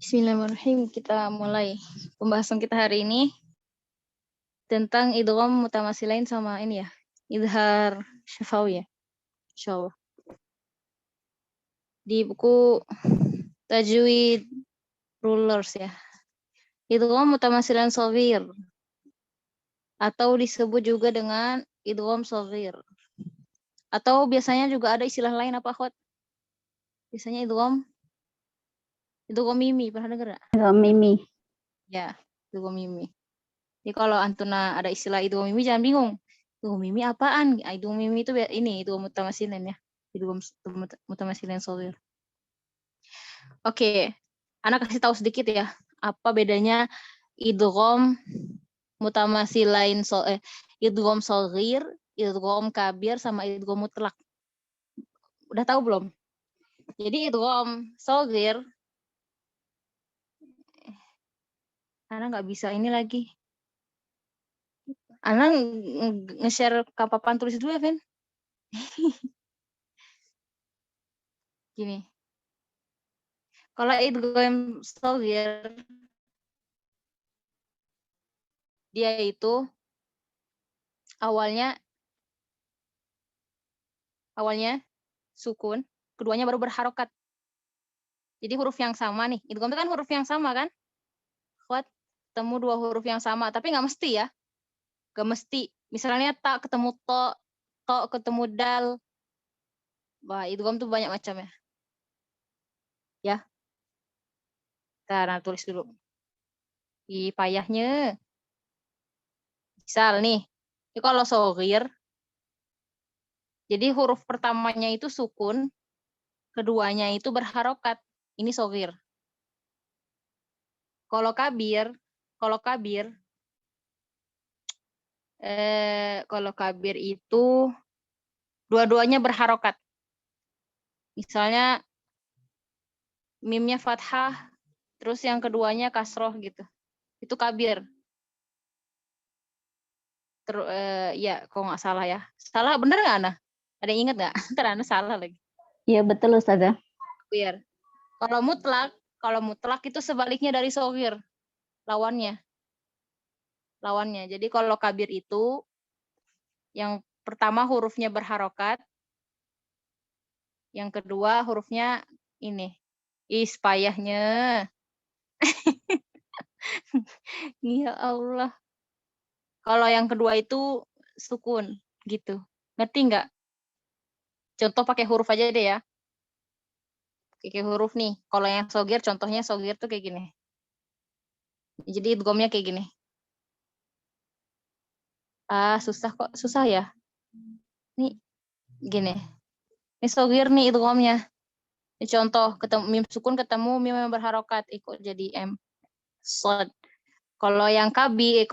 Bismillahirrahmanirrahim. Kita mulai pembahasan kita hari ini tentang idgham mutamatsilain sama ini ya, idhar syafawi ya, insyaallah. Di buku Tajwid Rulers ya. Idgham mutamatsilan shaghir atau disebut juga dengan idgham shaghir. Atau biasanya juga ada istilah lain apa, Akhwat? Biasanya idgham mimi, pernah dengar enggak? Mimi. Ya, idgham mimi. Jadi kalau antuna ada istilah idgham mimi jangan bingung. Idgham mimi apaan? Idgham mimi itu ini idgham mutamatsilan ya. Idgham mutamatsilan shaghir. Oke. Anak kasih tahu sedikit ya. Apa bedanya idgham mutamatsilain idgham shaghir, idgham kabir sama idgham mutlak. Udah tahu belum? Jadi idgham shaghir Ana nggak bisa ini lagi. Ana nge-share ke papan tulis dulu ya, Ven. Gini. Kalau idgham shaghir dia itu awalnya sukun, keduanya baru berharokat. Jadi huruf yang sama nih. Idgham itu kan huruf yang sama kan? Kuat ketemu dua huruf yang sama, tapi nggak mesti ya. Nggak mesti. Misalnya tak ketemu to ketemu dal. Wah, idgham tuh banyak macam ya. Ya. Nah, tulis dulu. Di payahnya. Misal nih. Ini kalau shaghir, jadi huruf pertamanya itu sukun, keduanya itu berharokat. Ini shaghir. Kalau kabir itu dua-duanya berharokat. Misalnya mimnya fathah, terus yang keduanya kasroh gitu. Itu kabir. Ya, kok nggak salah ya. Salah bener nggak, Ana? Ada yang ingat nggak? Ntar Ana salah lagi. Iya betul Ustazah. Biar. Kalau mutlak itu sebaliknya dari shaghir. Lawannya. Jadi kalau kabir itu yang pertama hurufnya berharokat, yang kedua hurufnya ini. Payahnya. Ya Allah. Kalau yang kedua itu sukun gitu. Ngerti nggak? Contoh pakai huruf aja deh ya. Kayak huruf nih. Kalau yang shaghir, contohnya shaghir tuh kayak gini. Jadi idghamnya kayak gini. Susah kok. Susah ya. Nih, gini. Ini shaghir nih idghamnya. Ini contoh, ketemu mim sukun ketemu mim yang berharokat. Ikut jadi M. Shad. Kalau yang kabir,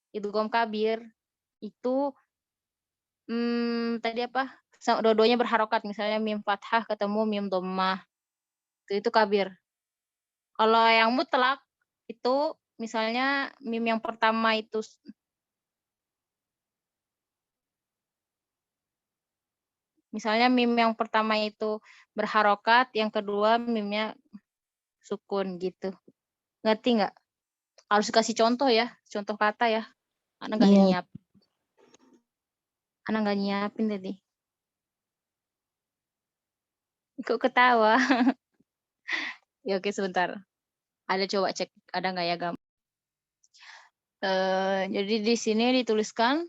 idgham kabir, itu tadi apa? Dua-duanya berharokat. Misalnya mim fathah ketemu mim dhammah. Itu kabir. Kalau yang mutlak itu misalnya mim yang pertama itu berharokat, yang kedua mimnya sukun gitu. Ngerti nggak? Harus kasih contoh ya, contoh kata ya. Anak nggak nyiapin tadi. Kok ketawa? Ya oke sebentar. Ada coba cek ada nggak ya gambar. Jadi di sini dituliskan.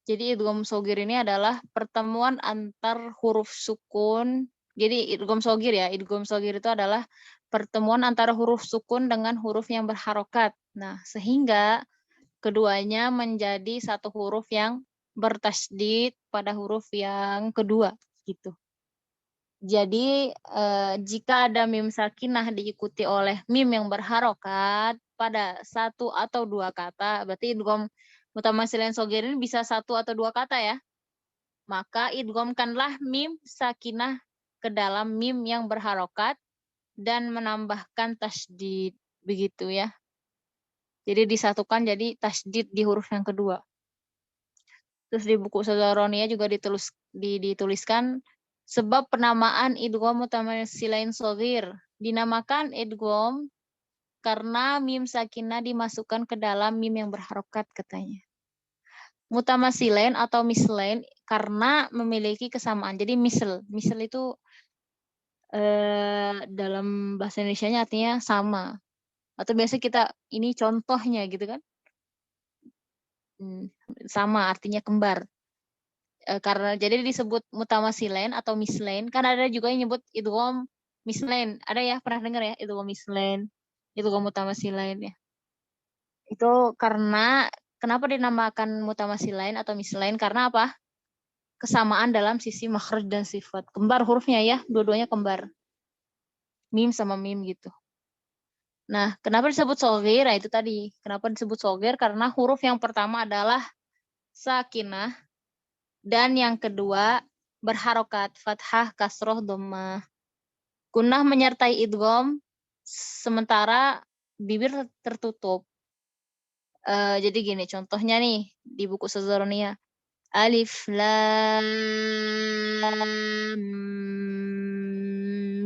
Jadi idgham shaghir ini adalah pertemuan antar huruf sukun. Jadi idgham shaghir ya, idgham shaghir itu adalah pertemuan antara huruf sukun dengan huruf yang berharokat. Nah, sehingga keduanya menjadi satu huruf yang bertasydid pada huruf yang kedua gitu. Jadi jika ada mim sakinah diikuti oleh mim yang berharokat pada satu atau dua kata, berarti idgham mutamatsilain shaghir ini bisa satu atau dua kata ya. Maka idghamkanlah mim sakinah ke dalam mim yang berharokat dan menambahkan tasydid. Begitu ya. Jadi disatukan jadi tasydid di huruf yang kedua. Terus di buku Sadzaroniyah juga dituliskan sebab penamaan idgham mutamasilain shaghir. Dinamakan idgham karena mim sakinah dimasukkan ke dalam mim yang berharokat katanya. Mutamasilain atau mislain karena memiliki kesamaan. Jadi misal itu dalam bahasa Indonesianya artinya sama. Atau biasa kita ini contohnya gitu kan. Sama artinya kembar. Karena jadi disebut mutamasilain atau mislain. Kan ada juga yang nyebut idgham mislain. Ada ya, pernah dengar ya idgham mislain, idgham mutamasilain ya. Itu karena kenapa dinamakan mutamasilain atau mislain? Karena apa? Kesamaan dalam sisi makhraj dan sifat. Kembar hurufnya ya, dua-duanya kembar. Mim sama mim gitu. Nah, kenapa disebut shaghir? Nah, itu tadi. Kenapa disebut shaghir? Karena huruf yang pertama adalah sakinah dan yang kedua berharokat fathah, kasroh, dhammah. Gunnah menyertai idgham sementara bibir tertutup. Jadi gini contohnya nih di buku Sadzaroniyah. Alif lam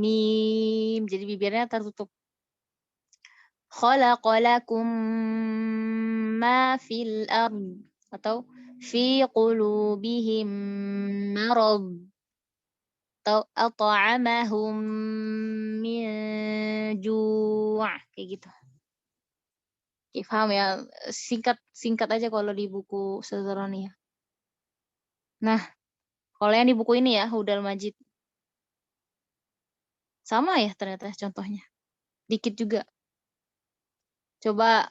mim. Jadi bibirnya tertutup. Khalaqalakum ma fil ard atau fi qulubihim marad atau at'amahum min ju' kayak gitu. Oke, paham ya? Singkat aja kalau di buku Sadzaroniyah. Nah, kalau yang di buku ini ya, Hudal Majid. Sama ya ternyata contohnya. Dikit juga. Coba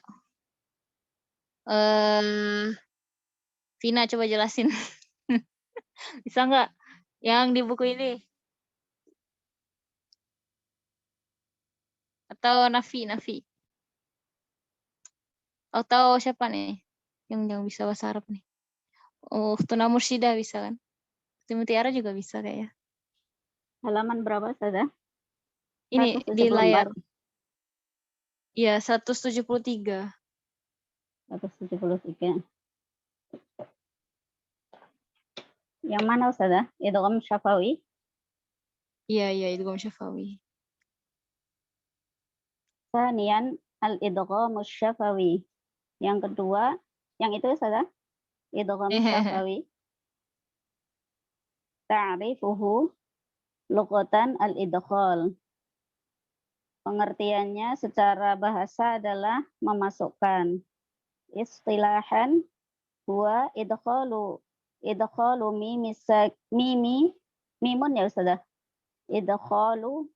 Vina coba jelasin. Bisa nggak? Yang di buku ini. Atau Nafi. Atau siapa nih? Yang bisa bahasa Arab nih. Oh, Tuna Mursyida bisa kan? Mutiara juga bisa kayaknya. Halaman berapa saja? Ini di layar. Iya, 173. 173. Yang mana Ustazah? Idgham syafawi? Iya, idgham syafawi. Tsaniyan al-idgham syafawi. Yang kedua, yang itu Ustazah? Idgham syafawi. Ta'rifuhu lughatan al-idkhal. Pengertiannya secara bahasa adalah memasukkan. Istilahan huwa idkhalu mimun ya Ustazah. Idkhalu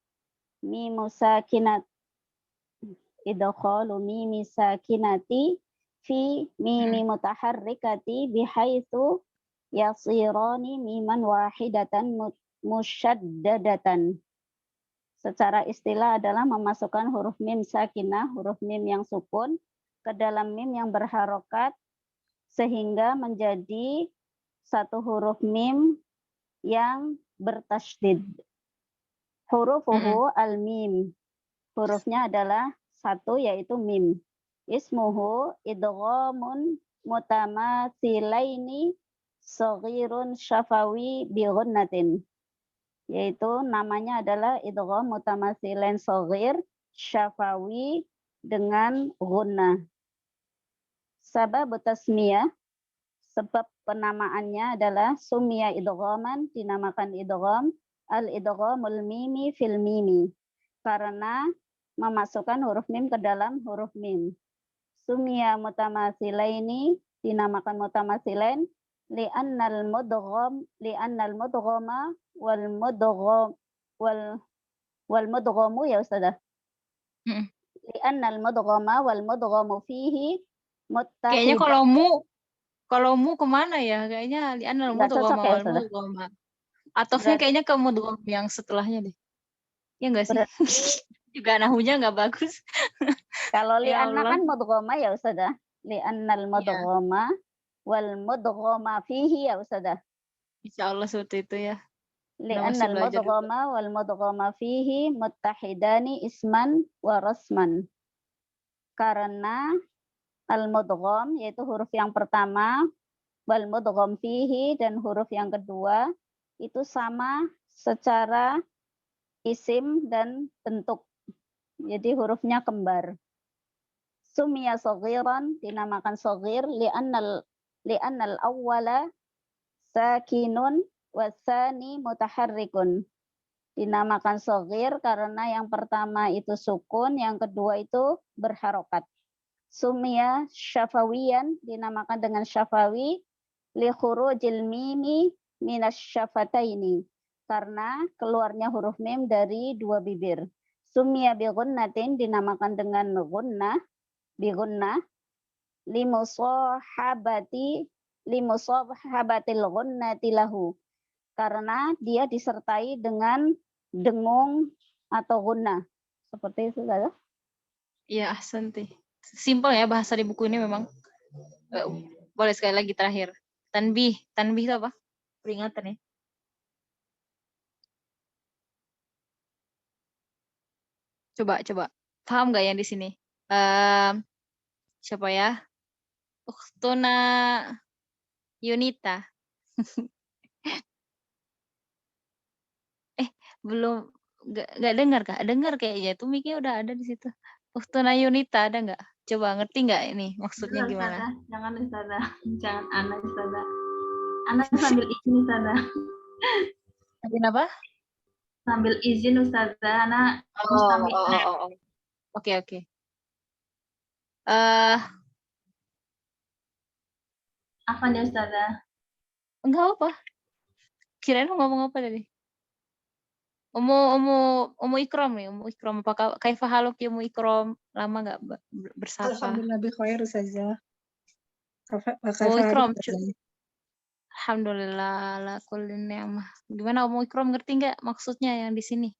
mimi sakinati fi mimi mutaharrikati bihaitsu yasirani miman wahidatan musyaddadatan. Secara istilah adalah memasukkan huruf mim sakinah, huruf mim yang sukun ke dalam mim yang berharokat sehingga menjadi satu huruf mim yang bertasydid. Hurufuhu al-mim. Hurufnya adalah satu yaitu mim. Ismuhu idghamun mutamatsilaini shaghirun syafawi bi ghunnatin. Yaitu namanya adalah idgham mutamatsilain shaghir syafawi dengan gunnah. Sabab tasmiyah, sebab penamaannya adalah sumiyah idghaman, dinamakan idgham al-idghamul mimi fil mimi, karena memasukkan huruf mim ke dalam huruf mim. Sumiyah mutamatsilaini, dinamakan mutamasilain li'annal mudghama wal mudghamu ya Ustazah. Li'annal mudghama wal mudghamu fihi muttahid. Kayaknya kalau mu kemana ya? Kayaknya li'annal mudghama ya, wal mudghama. Atofnya kayaknya ke mudgham yang setelahnya deh. Ya enggak sih? Juga nahunya enggak bagus. Kalau Ya li'anna Allah. kan mudghama ya Ustazah. Li'annal mudghama wal mudghama fihi ya Ustazah. Insya Allah seperti itu ya. Li'annal mudghama wal mudghama fihi muttahidani isman wa rasman. Karena al-mudgham yaitu huruf yang pertama wal mudgham fihi, dan huruf yang kedua itu sama secara isim dan bentuk. Jadi hurufnya kembar. Sumya saghiran, dinamakan saghir li'annal awwala sakinun wasani mutaharrikun. Dinamakan saghir karena yang pertama itu sukun, yang kedua itu berharokat. Sumya syafawiyan, dinamakan dengan syafawi li khurujil mimi minas syafataini, karena keluarnya huruf mim dari dua bibir. Sumya bi ghunnatin, dinamakan dengan ghunnah, bi ghunnah limusahabatil ghunnati lahu, karena dia disertai dengan dengung atau gunnah. Seperti itu saja. Iya, ahsanti. Simpel ya bahasa di buku ini memang. Boleh sekali lagi terakhir. Tanbih. Tanbih itu apa? Peringatan ya. Coba. Paham nggak yang di sini? Siapa ya? Ukhtuna Yunita. Belum, nggak dengar kah? Dengar kayaknya. Tuh mic-nya udah ada di situ. Ukhtuna Yunita ada nggak? Coba ngerti nggak ini maksudnya gimana? Jangan Ustazah. Jangan Ana Ustazah. Ana sambil izin Ustazah. Apa? Sambil izin Ustazah. Ana Oh. Oke. Apa nih Ustazah? Enggak apa. Kirain mau ngomong apa tadi? Umu Ikram nih, Umu Ikram. Apakah kaifa haluk ya Umu Ikram? Lama nggak bersapa? Alhamdulillah bi khair saja. Umu Ikram. Alhamdulillah ala kulli ni'mah. Gimana Umu Ikram, ngerti nggak maksudnya yang di sini?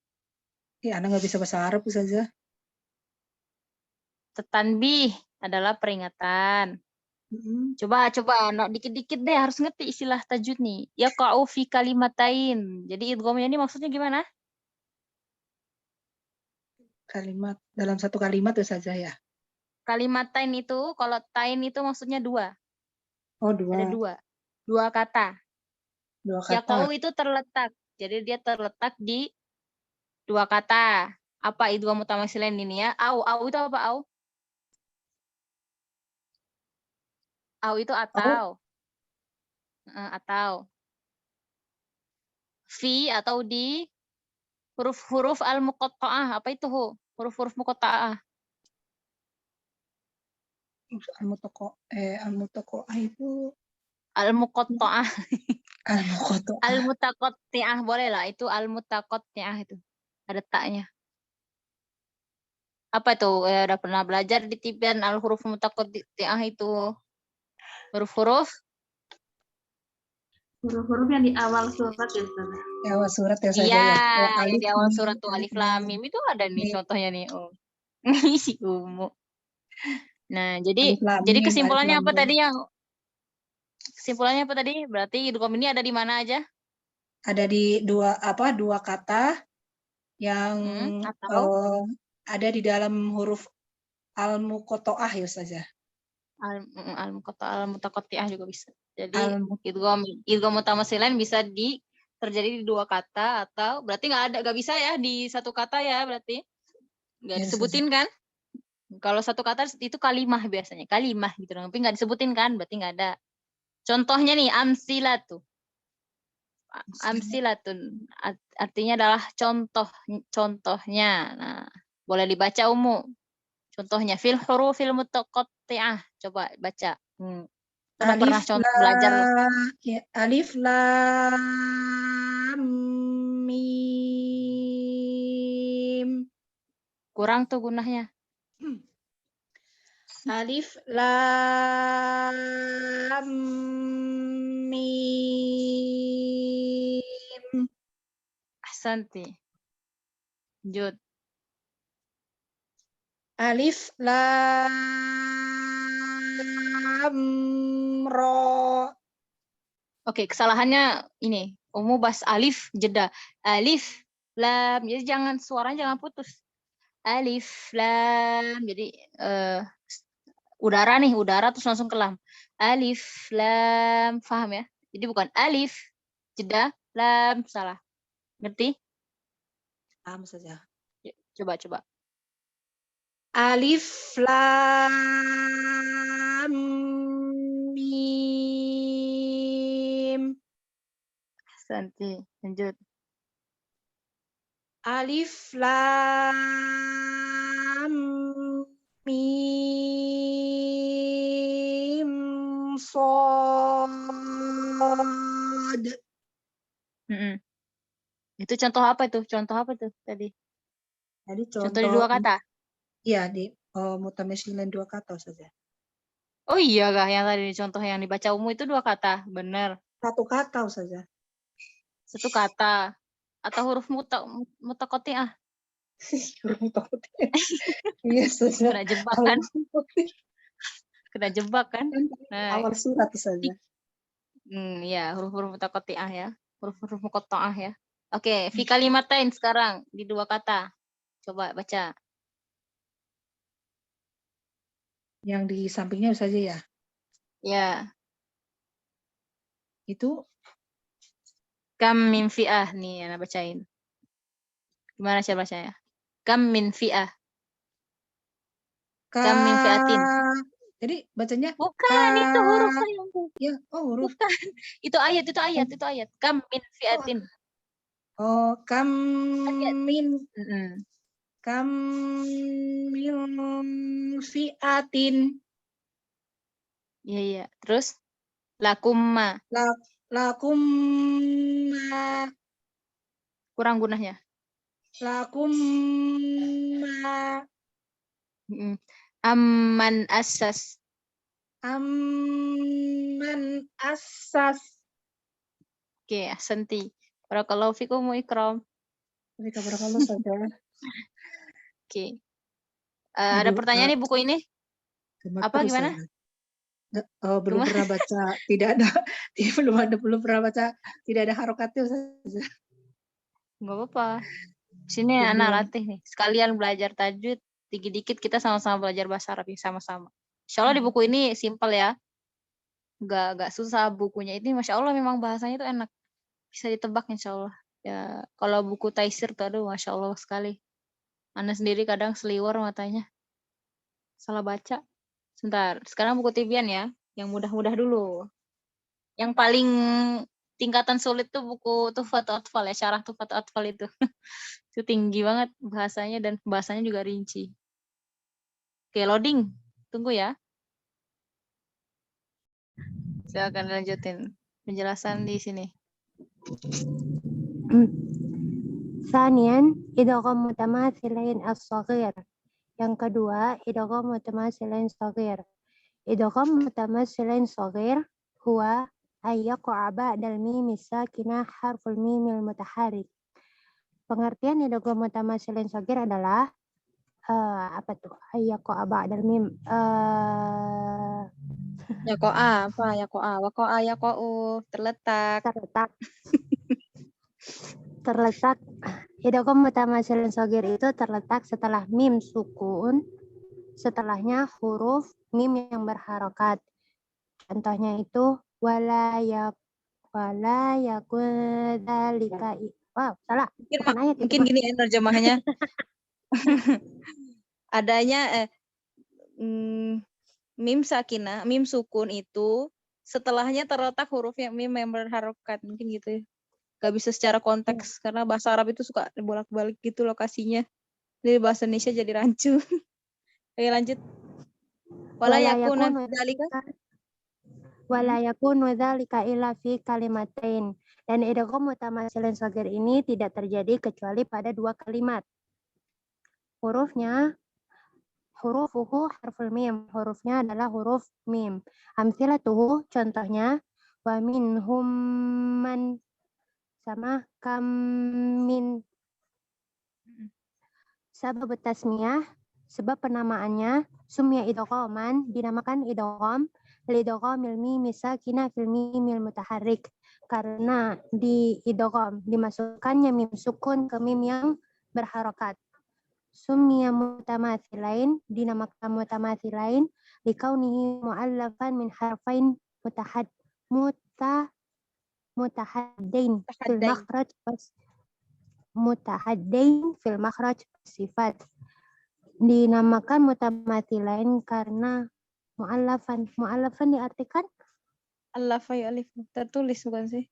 Ya, Anda nggak bisa bahasa Arab saja. Tanbih adalah peringatan. Coba, dikit-dikit deh, harus ngerti istilah tajwid nih. Yaqa'u fi kalimatain. Jadi idghamnya ini maksudnya gimana? Kalimat dalam satu kalimat itu saja ya. Kalimatain itu, kalau tain itu maksudnya dua. Oh, dua. Ada dua kata. Dua kata. Yaqa'u itu terletak. Jadi dia terletak di dua kata. Apa idgham mutamatsilain ini ya? Au itu apa au? Au itu atau. Atau. Fi atau di huruf-huruf al-muqatta'ah. Apa itu? Huruf-huruf muqatta'ah. Al-muqatta'ah itu Al-muqatta'ah. Al-muqatta'ah. Al-mutaqatti'ah boleh lah. Itu al-mutaqatti'ah itu. Ada taknya. Apa itu? Udah pernah belajar di Tibian al-huruf mutaqatti'ah itu. Huruf-huruf yang di awal surat ya Ustazah. Di awal surat ya saja iya, ya. yang di awal surat tuh alif lam mim itu ada nih contohnya nih. Si Umu. Nah, jadi kesimpulannya apa tadi yang kesimpulannya apa tadi? Berarti idgham ini ada di mana aja? Ada di dua kata yang ada di dalam huruf al-muqatta'ah ya saja. Al-mutaqatti'ah juga bisa. Jadi idgham mutamatsilain bisa terjadi di dua kata, atau berarti nggak bisa ya di satu kata ya, berarti nggak disebutin kan? Kalau satu kata itu kalimah biasanya, kalimah gitu, tapi nggak disebutin kan, berarti nggak ada. Contohnya nih amsilatun artinya adalah contohnya. Nah, boleh dibaca Umu. Contohnya fil hurufil mutaqatti'ah. Coba baca. Pernah belajar. Alif lam mim. Kurang tuh gunahnya. Alif lam mim. Ahsanti. Jud. Alif lam ro. Oke, kesalahannya ini. Umu bahas alif jeda. Alif lam. Jadi suaranya jangan putus. Alif lam. Jadi udara terus langsung ke lam. Alif, lam, paham ya? Jadi bukan alif, jeda, lam, salah. Ngerti? Paham saja. Yuk, coba. Alif lam mim. Santi, lanjut. Alif lam mim sod. Mm-mm. Itu contoh apa itu? Tadi? Jadi Contoh di dua kata? Iya, di mutamatsilin dua kata saja. Oh iya kah yang tadi contoh yang dibaca umum itu dua kata? Benar. Satu kata saja. Satu kata. Atau huruf mutakotiah? Huruf mutakotiah. Iya saja. Kena jebak kan? Nah, Awal surat saja. ya huruf-huruf mutakotiah ya. Huruf-huruf muqatta'ah ya. Oke, fi kalimatain sekarang di dua kata. Coba baca. Yang di sampingnya saja ya. Ya, Itu kam min fi'ah nih Ana bacain. Gimana cara bacanya? Kam min fi'ah. Kam min fi'atin. Jadi bacanya Bukan, itu huruf sayangku. Ya, huruf. Bukan. Itu ayat. Kam min fi'atin. Kam Ayat. min Mm-mm. kam min fi'atin. Iya. Terus lakumma. Lakum ma Kurang gunanya. lakum ma Mm-mm. Amman asas. amman asas. Oke, ahsanti. Barakallahu fikum wa ikram. Jadi kabar kalau saja. Oke. Ada pertanyaan nih buku ini? Apa gimana? Belum pernah baca, tidak ada, belum pernah baca, tidak ada harokatnya saja. Enggak apa-apa. Sini Belum. anak latih nih. Sekalian belajar tajwid, dikit-dikit kita sama-sama belajar bahasa Arab sama-sama. Insya Allah di buku ini simpel ya. Enggak susah bukunya ini. Masya Allah memang bahasanya itu enak. Bisa ditebak insya Allah. Ya, kalau buku Taisir tuh aduh Masya Allah sekali. Ana sendiri kadang seliwer matanya. Salah baca. Sebentar, sekarang buku Tibian ya. Yang mudah-mudah dulu. Yang paling tingkatan sulit tuh buku Tuhfatul Atfal ya. Syarah Tuhfatul Atfal itu. Itu tinggi banget bahasanya dan bahasanya juga rinci. Oke, loading. Tunggu ya. Saya akan lanjutin penjelasan di sini. ثانيا إدغام متماثلين الصغير. Yang kedua, idgham mutamatsilain shaghir. Idgham mutamatsilain shaghir huwa ay yaqa'a ba'dal mim sakinah harful mim al mutaharrik. Pengertian idgham mutamatsilain shaghir adalah apa tuh? Ay yaqa'a ba'dal mim Yakoa, apa? Yakoa, wakoa, yako'u, terletak. Terletak. Idgham mutamatsilin shaghir itu terletak setelah mim sukun, setelahnya huruf mim yang berharokat. Contohnya itu wala yakun dzalika. Wow, salah. Bukan ayat itu. Mungkin gini ya terjemahnya. Adanya mim sakinah, mim sukun itu setelahnya terletak hurufnya mim yang berharokat. Mungkin gitu ya. Gak bisa secara konteks karena bahasa Arab itu suka bolak-balik gitu lokasinya. Jadi bahasa Indonesia jadi rancu. Oke, lanjut. Wala yakunu dzalika illa fi kalimatain. Dan idgham mutamatsilin shaghir ini tidak terjadi kecuali pada dua kalimat. Hurufuhu harful mim. Hurufnya adalah huruf mim. Amthilatuhu, contohnya wa minhum man sama kam min. Sabab tasmiyah, sebab penamaannya sumya idghaman, dinamakan idgham lidghamil mim sakinah fil mimil mutaharrik, karena di idgham dimasukkannya mim sukun ke mim yang berharokat. Sumya mutamatsilain, dinamakan mutamatsilain لكونه مؤلفا من حرفين متحدين في Tahaddain. المخرج متحدين في المخرج والصفات. Dinamakan mutamathilain karena mu'allafan diartikan Allafa alif. Tertulis bukan sih?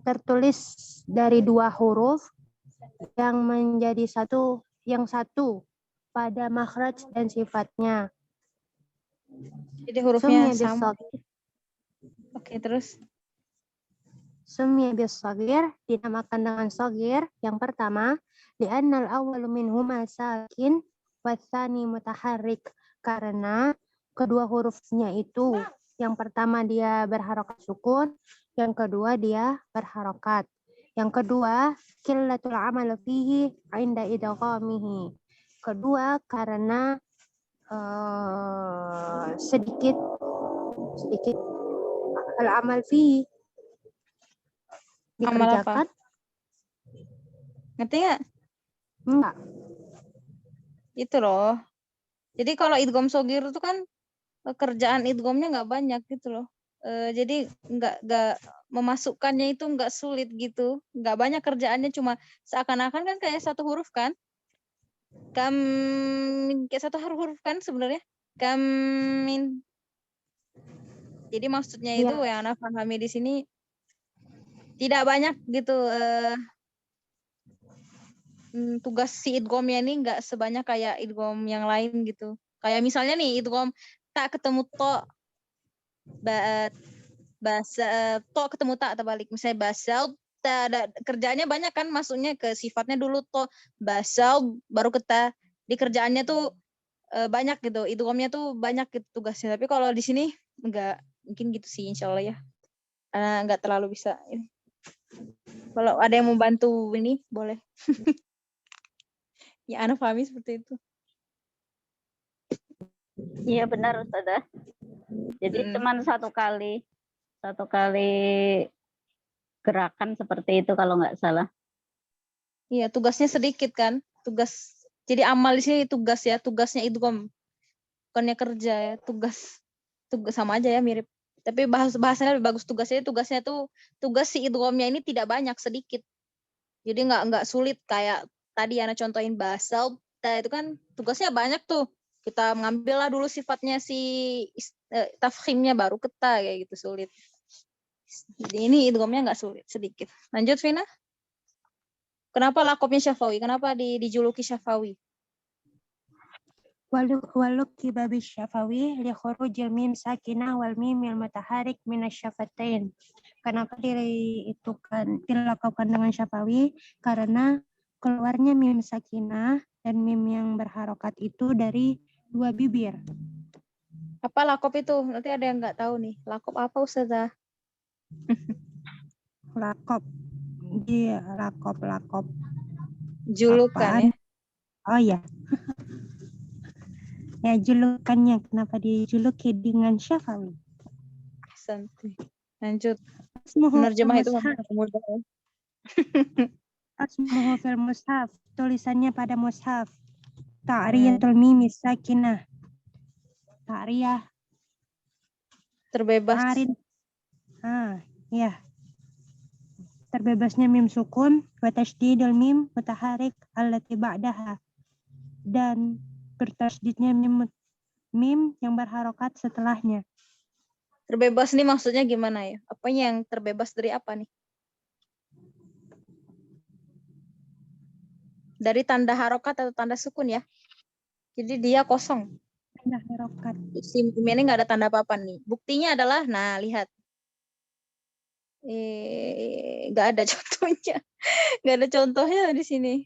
tertulis dari dua huruf yang menjadi satu pada makhraj dan sifatnya. Jadi hurufnya Sumya sama. bis-shaghir. Oke, terus. Sumya bis-shaghir dinamakan dengan shaghir. Yang pertama, li'annal awwalu minhuma sakin watsani mutaharrik, karena kedua hurufnya itu yang pertama dia berharokat sukun, yang kedua dia berharokat. Yang kedua, qillatul amal fihi 'inda idghamihi. Kedua, karena sedikit al-amal fihi Amal apa? dikerjakan. Ngerti nggak? Enggak. Itu loh. Jadi kalau idgham shogir itu kan kerjaan idghamnya nggak banyak gitu loh. Jadi nggak memasukkannya itu nggak sulit gitu, nggak banyak kerjaannya, cuma seakan-akan kan kayak satu huruf kan, kayak satu huruf kan sebenarnya, kamin. Jadi maksudnya itu yang Ana pahami di sini tidak banyak gitu, tugas si idghamnya ini nggak sebanyak kayak idgham yang lain gitu. Kayak misalnya nih idgham tak ketemu to, to ketemu tak terbalik, misalnya basal ada kerjaannya banyak kan, masuknya ke sifatnya dulu to basal baru kita di kerjaannya tuh banyak gitu, idghamnya tuh banyak gitu tugasnya. Tapi kalau di sini enggak, mungkin gitu sih insyaallah ya. Enggak terlalu bisa ini. Kalau ada yang mau bantu ini boleh. Ya Ana pahami seperti itu. Iya benar Ustazah. Jadi cuman satu kali gerakan seperti itu kalau nggak salah. Iya, tugasnya sedikit kan. Jadi amal di sini tugas ya, tugasnya idgham. Bukannya kerja ya, tugas sama aja ya, mirip. Tapi bahasanya lebih bagus, tugasnya tuh tugas si idghamnya ini tidak banyak, sedikit. Jadi nggak sulit kayak tadi Ana contohin basal, itu kan tugasnya banyak tuh. Kita mengambil lah dulu sifatnya si tafkhimnya baru keta kayak gitu, sulit. Jadi ini idghamnya nggak sulit, sedikit. Lanjut Vina. Kenapa lakopnya Syafawi? Kenapa dijuluki Syafawi? Waluki babi Syafawi li khurujil mim sakinah wal mimil mutaharik minasyafatain. Kenapa dilakaukan dengan Syafawi? Karena keluarnya mim sakinah dan mim yang berharokat itu dari dua bibir. Apa lakop itu? Nanti ada yang nggak tahu nih. Lakop apa Ustazah? Lakop. Iya, lakop. Julukan ya? Oh ya. Ya, julukannya kenapa dijuluki dengan Syafawi? Santai. Lanjut. Asmuhu Menerjemah itu mushaf. mudah. Asmuhu fil mushaf. Tulisannya pada mushaf. Ta'riyatul mimi sakinah. Ta'riyah. Terbebas. Ya. Terbebasnya mim sukun wa tasydidul mim mutaharik allati ba'daha. Dan bertasydidnya mim yang berharokat setelahnya. Terbebas nih maksudnya gimana ya? Apanya yang terbebas dari apa nih? Dari tanda harokat atau tanda sukun ya? Jadi dia kosong. Tanda harokat. Si mim ini nggak ada tanda apa-apa nih. Buktinya adalah, nah lihat. Nggak ada contohnya. Nggak ada contohnya di sini.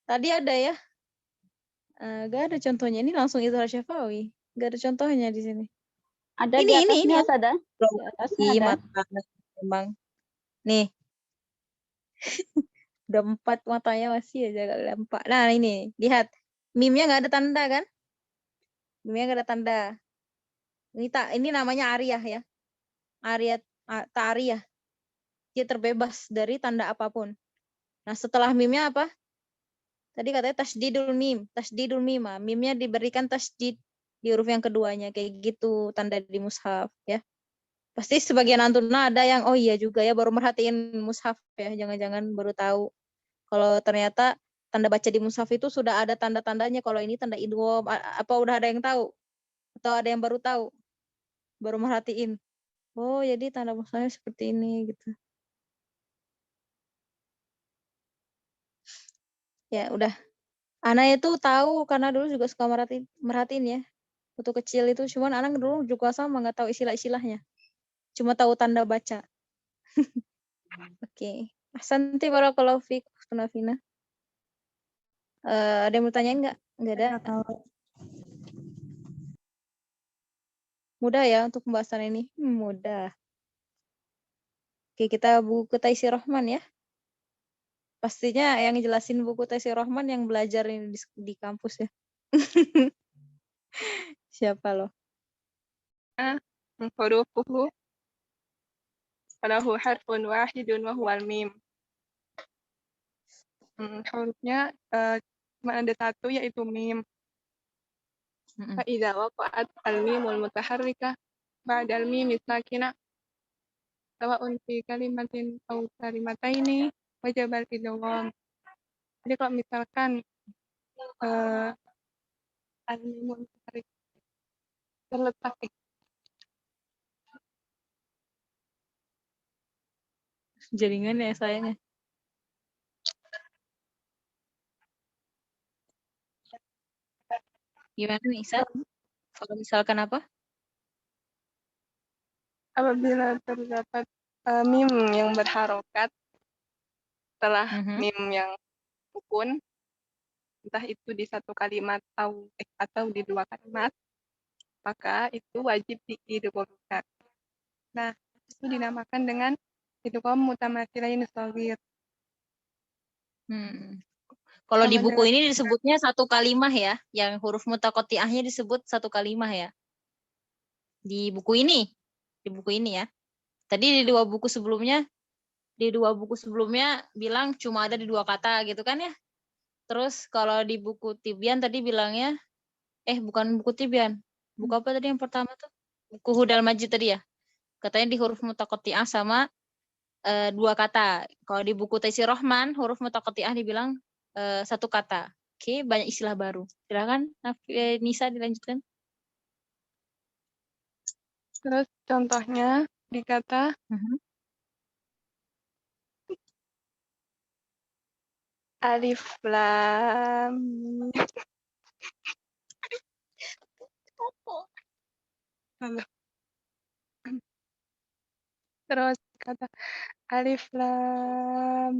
Tadi ada ya. Nggak ada contohnya. Ini langsung Idhar Syafawi. Nggak ada contohnya di sini. Ada di atasnya ada. Di atasnya ada. Mata memang. Nih. Udah 4 matanya masih aja gak lempak. Nah ini, lihat. Mimnya nggak ada tanda kan? Mimnya nggak ada tanda. Ini namanya Ariyah ya. Ta'ariyah. Dia terbebas dari tanda apapun. Nah setelah mimnya apa? Tadi katanya tasdidul mim, tasdidul mim. Mimnya diberikan tasdid di huruf yang keduanya kayak gitu tanda di mushaf ya. Pasti sebagian antuna ada yang oh iya juga ya baru merhatiin mushaf ya, jangan-jangan baru tahu. Kalau ternyata tanda baca di mushaf itu sudah ada tanda-tandanya kalau ini tanda idgham apa udah ada yang tahu atau ada yang baru tahu, baru merhatiin. Oh, jadi tanda mushafnya seperti ini gitu. Ya, udah. Ana itu tahu karena dulu juga suka merhatiin ya. Waktu kecil itu cuman anak dulu juga sama nggak tahu istilah-istilahnya. Cuma tahu tanda baca. Oke. Ahsanti barakallahu fiik, Nafina. Ada yang mau tanyain nggak? Nggak ada. Mudah ya untuk pembahasan ini. Mudah. Oke, kita buku Taisir Rahman ya. Pastinya yang jelasin buku Taisir Rahman yang belajar ini di kampus ya. Siapa loh? حروفه فله حرف واحد وهو الميم. Hurufnya cuma ada satu yaitu mim. فإذا وقعت الميم المتحركة بعد الميم الساكنة سواء في كلمة أو كلمتين وجب الإدغام. Jadi kalau misalkan al-mim mutaharrik terletak Jaringan ya sayangnya. Gimana nih, Isa? Kalau misalkan apa? apabila terdapat mim yang berharokat setelah mim yang sukun, entah itu di satu kalimat atau di dua kalimat, maka itu wajib diidghamkan. Nah, itu dinamakan dengan idgham mutamatsilain shaghir. Kalau di buku ini disebutnya satu kalimah ya, yang huruf mutaqatti'ahnya disebut satu kalimah ya. Di buku ini ya. Tadi di dua buku sebelumnya bilang cuma ada di dua kata gitu kan ya. Terus kalau di buku Tibyan tadi bilangnya bukan buku Tibyan. Buku apa tadi yang pertama tuh? Buku Hudal Majid tadi ya. Katanya di huruf mutaqatti'ah sama dua kata. Kalau di buku Taisir Rahman huruf mutaqatti'ah dibilang satu kata. Oke, banyak istilah baru. Silakan Nisa dilanjutkan. Terus contohnya di kata alif lam mim. Terus kata alif lam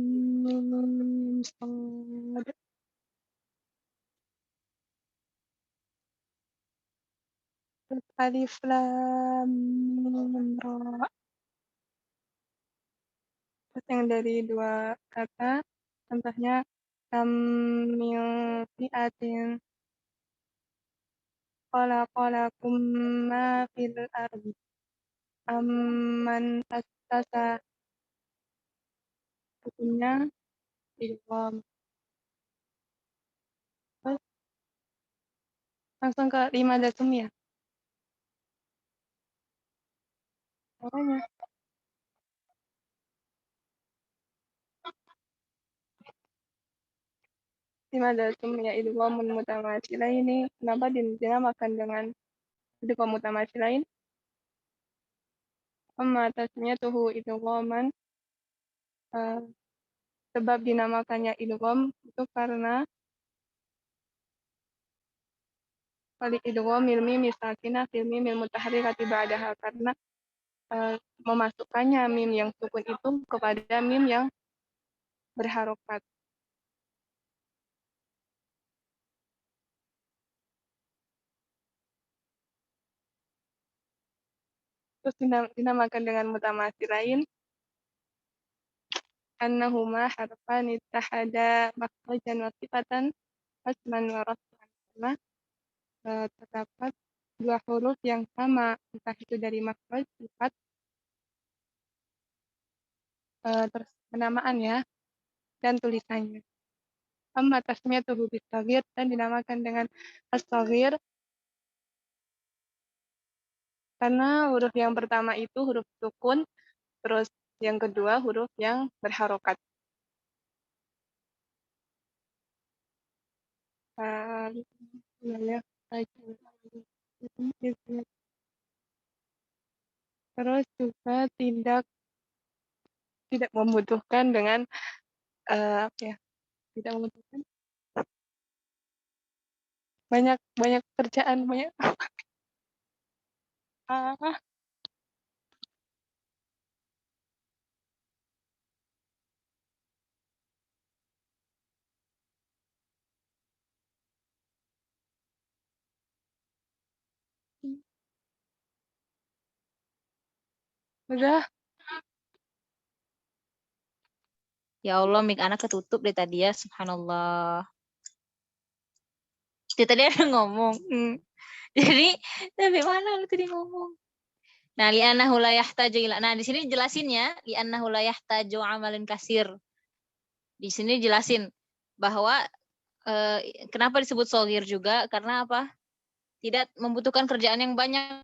mim shad. Terus alif lam mim ra. Terus yang dari dua kata contohnya kamil fi'atin khalaqalakum ma fil ardi amman astasa. Hukumnya idgham. Terus langsung ke 5 datum ya. Pokoknya 5 datum ya idghamul mutamatsilain ini kenapa dinamakan dengan idgham mutamatsilain? Amma tasmiyatuhu idghaman, sebab dinamakannya idgham itu karena idghamil mim sakinah fil mimil mutaharrikati ba'daha, karena memasukkannya mim yang sukun itu kepada mim yang berharokat. Terus dinamakan dengan mutamatsilain annahuma harfan ittahada makhrajan wa sifatan hasman wa rasman, karena terdapat dua huruf yang sama, entah itu dari makhraj, sifat, terus penamaan ya, dan tulisannya. Amma tasmiyatuhu bis-shaghir, dan dinamakan dengan as-shaghir karena huruf yang pertama itu huruf sukun, terus yang kedua huruf yang berharokat. Terus juga tidak membutuhkan dengan apa ya? Tidak membutuhkan banyak kerjaan, banyak udah. Ya Allah, mic anak ketutup deh tadi ya, subhanallah. Dia tadi ada ngomong. Jadi, tapi mana lu tadi ngomong? Nah, li'annahu la yahtaju ila. Nah, di sini jelasin ya, li'annahu la yahtaju amalin kasir. Di sini jelasin bahwa kenapa disebut shogir juga, karena apa? Tidak membutuhkan kerjaan yang banyak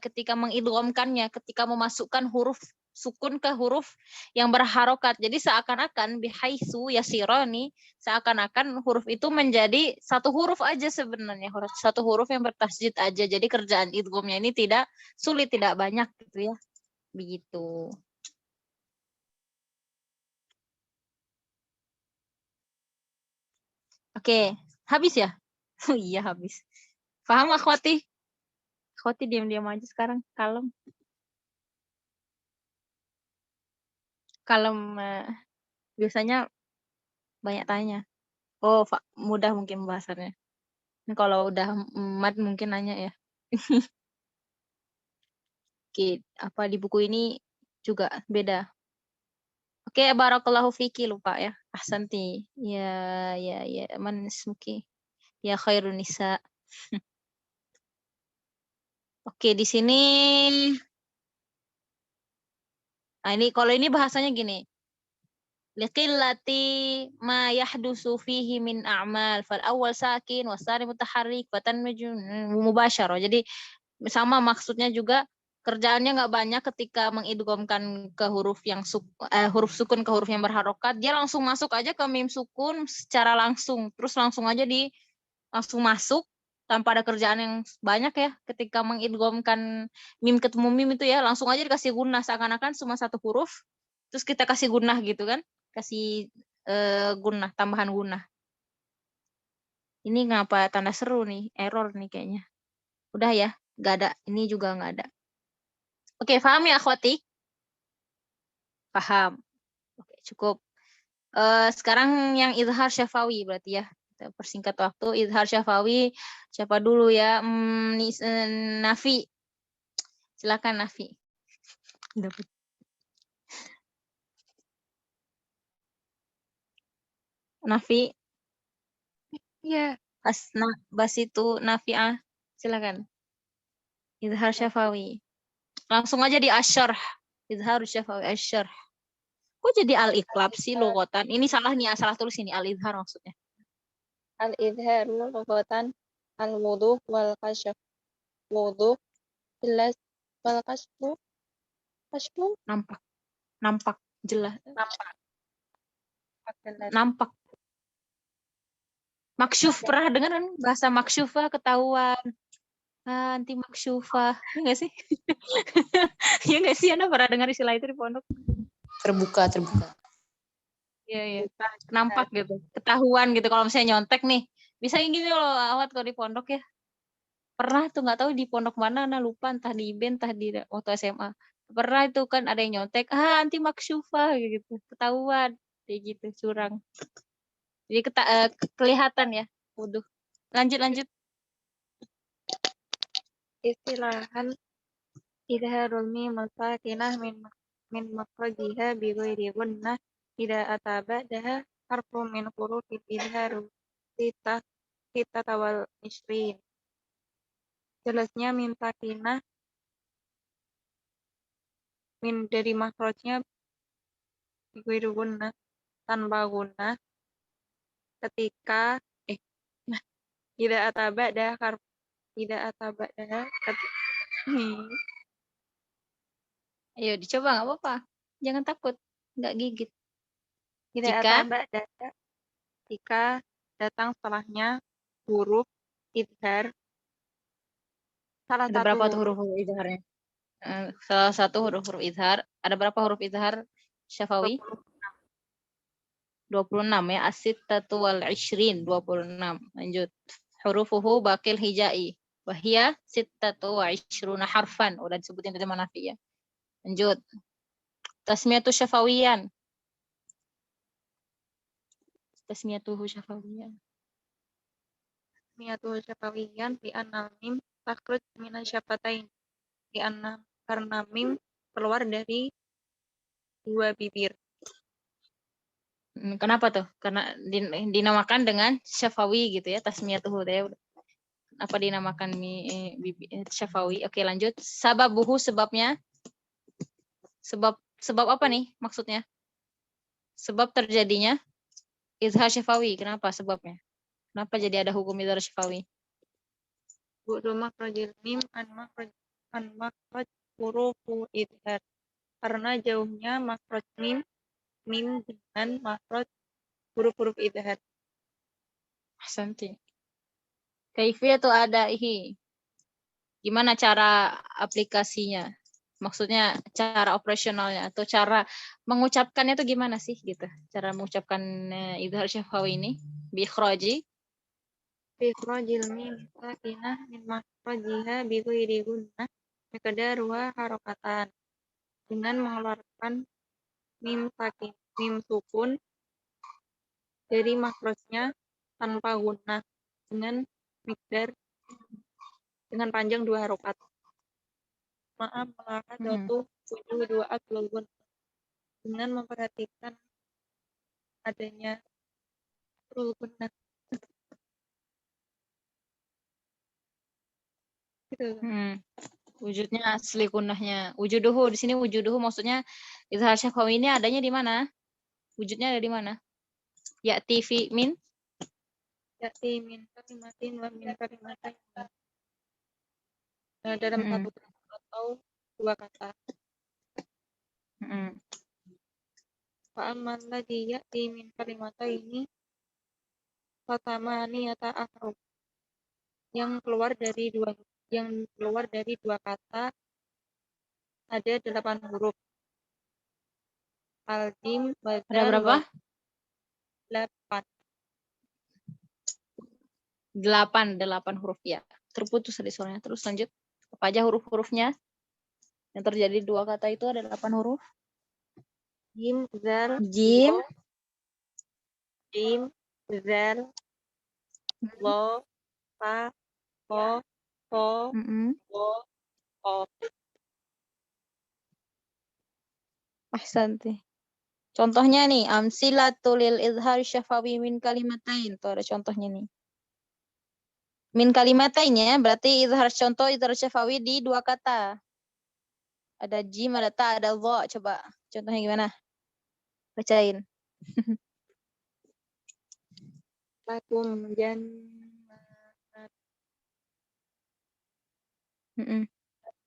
ketika mengidghamkannya, ketika memasukkan huruf sukun ke huruf yang berharokat. Jadi seakan-akan bihaitsu yasirani, seakan-akan huruf itu menjadi satu huruf aja sebenarnya, satu huruf yang bertasjid aja. Jadi kerjaan idghamnya ini tidak sulit, tidak banyak gitu ya. Begitu. Oke, habis ya? Oh iya habis. Paham akhwati? Akhwati diam-diam aja sekarang, kalem. Kalem, biasanya banyak tanya. Oh, mudah mungkin bahasannya. Ini kalau udah mat mungkin nanya ya. Oke, apa di buku ini juga beda. Oke, barakallahu fiki lupa ya. Ahsanti. Ya, man ismuki. Ya khairun nisa. Oke, di sini. Nah, ini kalau ini bahasanya gini. Liqillati ma yahdusu fihi min a'mal fal awal sakin wasani mutaharrik fatan mubashara. Jadi sama maksudnya juga kerjaannya nggak banyak ketika mengidghamkan ke huruf yang huruf sukun ke huruf yang berharokat, dia langsung masuk aja ke mim sukun secara langsung, terus langsung aja langsung masuk tanpa ada kerjaan yang banyak ya. Ketika mengidghamkan mim ketemu mim itu ya langsung aja dikasih gunnah, seakan-akan cuma satu huruf terus kita kasih gunnah gitu kan, kasih gunnah, tambahan gunnah. Ini ngapa tanda seru nih, error nih kayaknya. Udah ya, nggak ada. Ini juga nggak ada. Oke, paham ya akhwati? Paham. Oke, cukup. Sekarang yang izhar syafawi berarti ya. Kita persingkat waktu. Izhar syafawi. Siapa dulu ya? Nafi. Silakan Nafi. Nafi. Iya. Basitu Nafi'ah. Silakan. Izhar syafawi. Langsung aja di asyarh. Izhar syafawi asyarh. Kok jadi al-iqlab sih lughatan? Ini salah nih, salah tulis ini al-izhar maksudnya. Al-idharu lughatan al-wuduh wal kasyf. Wuduh jelas wal kasyfu Nampak jelas. jelas. Nampak. Maksyuf, pernah dengar kan bahasa maksyufah, ketahuan. Anti maksyufah. Ya nggak sih? Ya nggak sih? Anda pernah dengar istilah itu di pondok? Terbuka. Iya. Nampak gitu. Ketahuan gitu. Kalau misalnya nyontek nih. Bisa gini loh awat kalau di pondok ya. Pernah tuh nggak tahu di pondok mana, Anda lupa, entah di IBEN, entah di waktu SMA. Pernah itu kan ada yang nyontek, anti maksyufah gitu. Ketahuan. Kayak gitu, curang. Jadi kelihatan ya. Waduh. Lanjut. Istilahan idharul mim sakinah min makhrajiha bi ghairi gunnah idza ataba daha harfu min hurufil idharu kita tawal isrin. Jelasnya mim sakinah min dari makhrajnya bi ghairi gunnah, tanpa gunnah, ketika tidak ataba dah Ayo dicoba, nggak apa-apa. Jangan takut, nggak gigit. tidak Jika ataba dah ketika datang setelahnya huruf idhar salah ada satu berapa tuh huruf idharnya? Salah satu huruf idhar. Ada berapa huruf idhar Syafawi? 26 ya. As-sittatu wal 20, 26. Lanjut. Hurufuhu bakil hijai. Wahia sittatu wa 20 harfan. Udah disebutin tadi manafi ya. Lanjut. Tasmiyatu syafawiyan. Tasmiyatuhu syafawiyan. Tasmiyatu syafawiyan bi annal mim takhruj minas syafatain karena mim keluar dari dua bibir. Kenapa tuh? Karena dinamakan dengan syafawi gitu ya, tasmiyatuhu ya. Apa dinamakan syafawi? Oke, lanjut. Sababuhu sebabnya. Sebab apa nih maksudnya? Sebab terjadinya izhar syafawi. Kenapa sebabnya? Kenapa jadi ada hukum izhar syafawi? Bu'du makhrajil mim an makhraj hurufu idhar. Karena jauhnya makhraj mim dengan makhraj huruf-huruf idhar. Ahsanti. Kaifiyatu adaihi. Gimana cara aplikasinya? Maksudnya cara operasionalnya atau cara mengucapkannya itu gimana sih gitu? Cara mengucapkan izhar syafawi ini bi ikhraji Bikhrajil mim sakinah min makhrajiha bi ghairi gunnah miqdaruha harokatan. Dengan mengeluarkan mim sukun dari makhrajnya tanpa gunnah dengan panjang 2 harokat. Maaf melakadatu wujudu aslul gunnah. Dengan memperhatikan adanya aslul gunnah. Gitu. Wujudnya asli kunnahnya. Wujuduhu di sini wujuduhu maksudnya izhar syafawi ini adanya di mana? Wujudnya ada di mana? Ya'ti fi min kalimatin wa min kalimatin. Dalam satu kata atau dua kata. Fa'amman ladhi ya'ti min kalimataini fatamani yata ahruf. Yang keluar dari dua kata ada 8 huruf. Al-jim ada berapa? 8 huruf ya. Terputus tadi suaranya. Terus lanjut. Apa aja huruf-hurufnya? Yang terjadi 2 kata itu ada 8 huruf. Jim, zal, Jim, zal, lo, ta, ko, ko, ko. Ahsanti. Contohnya nih, amsilatul lil izhar syafawi min kalimatain. Tuh ada contohnya nih. Min kalimatainya berarti contoh izhar syafawi di 2 kata. Ada jim, ada ta, ada dha. Coba contohnya gimana? Bacain. Lakum jannat.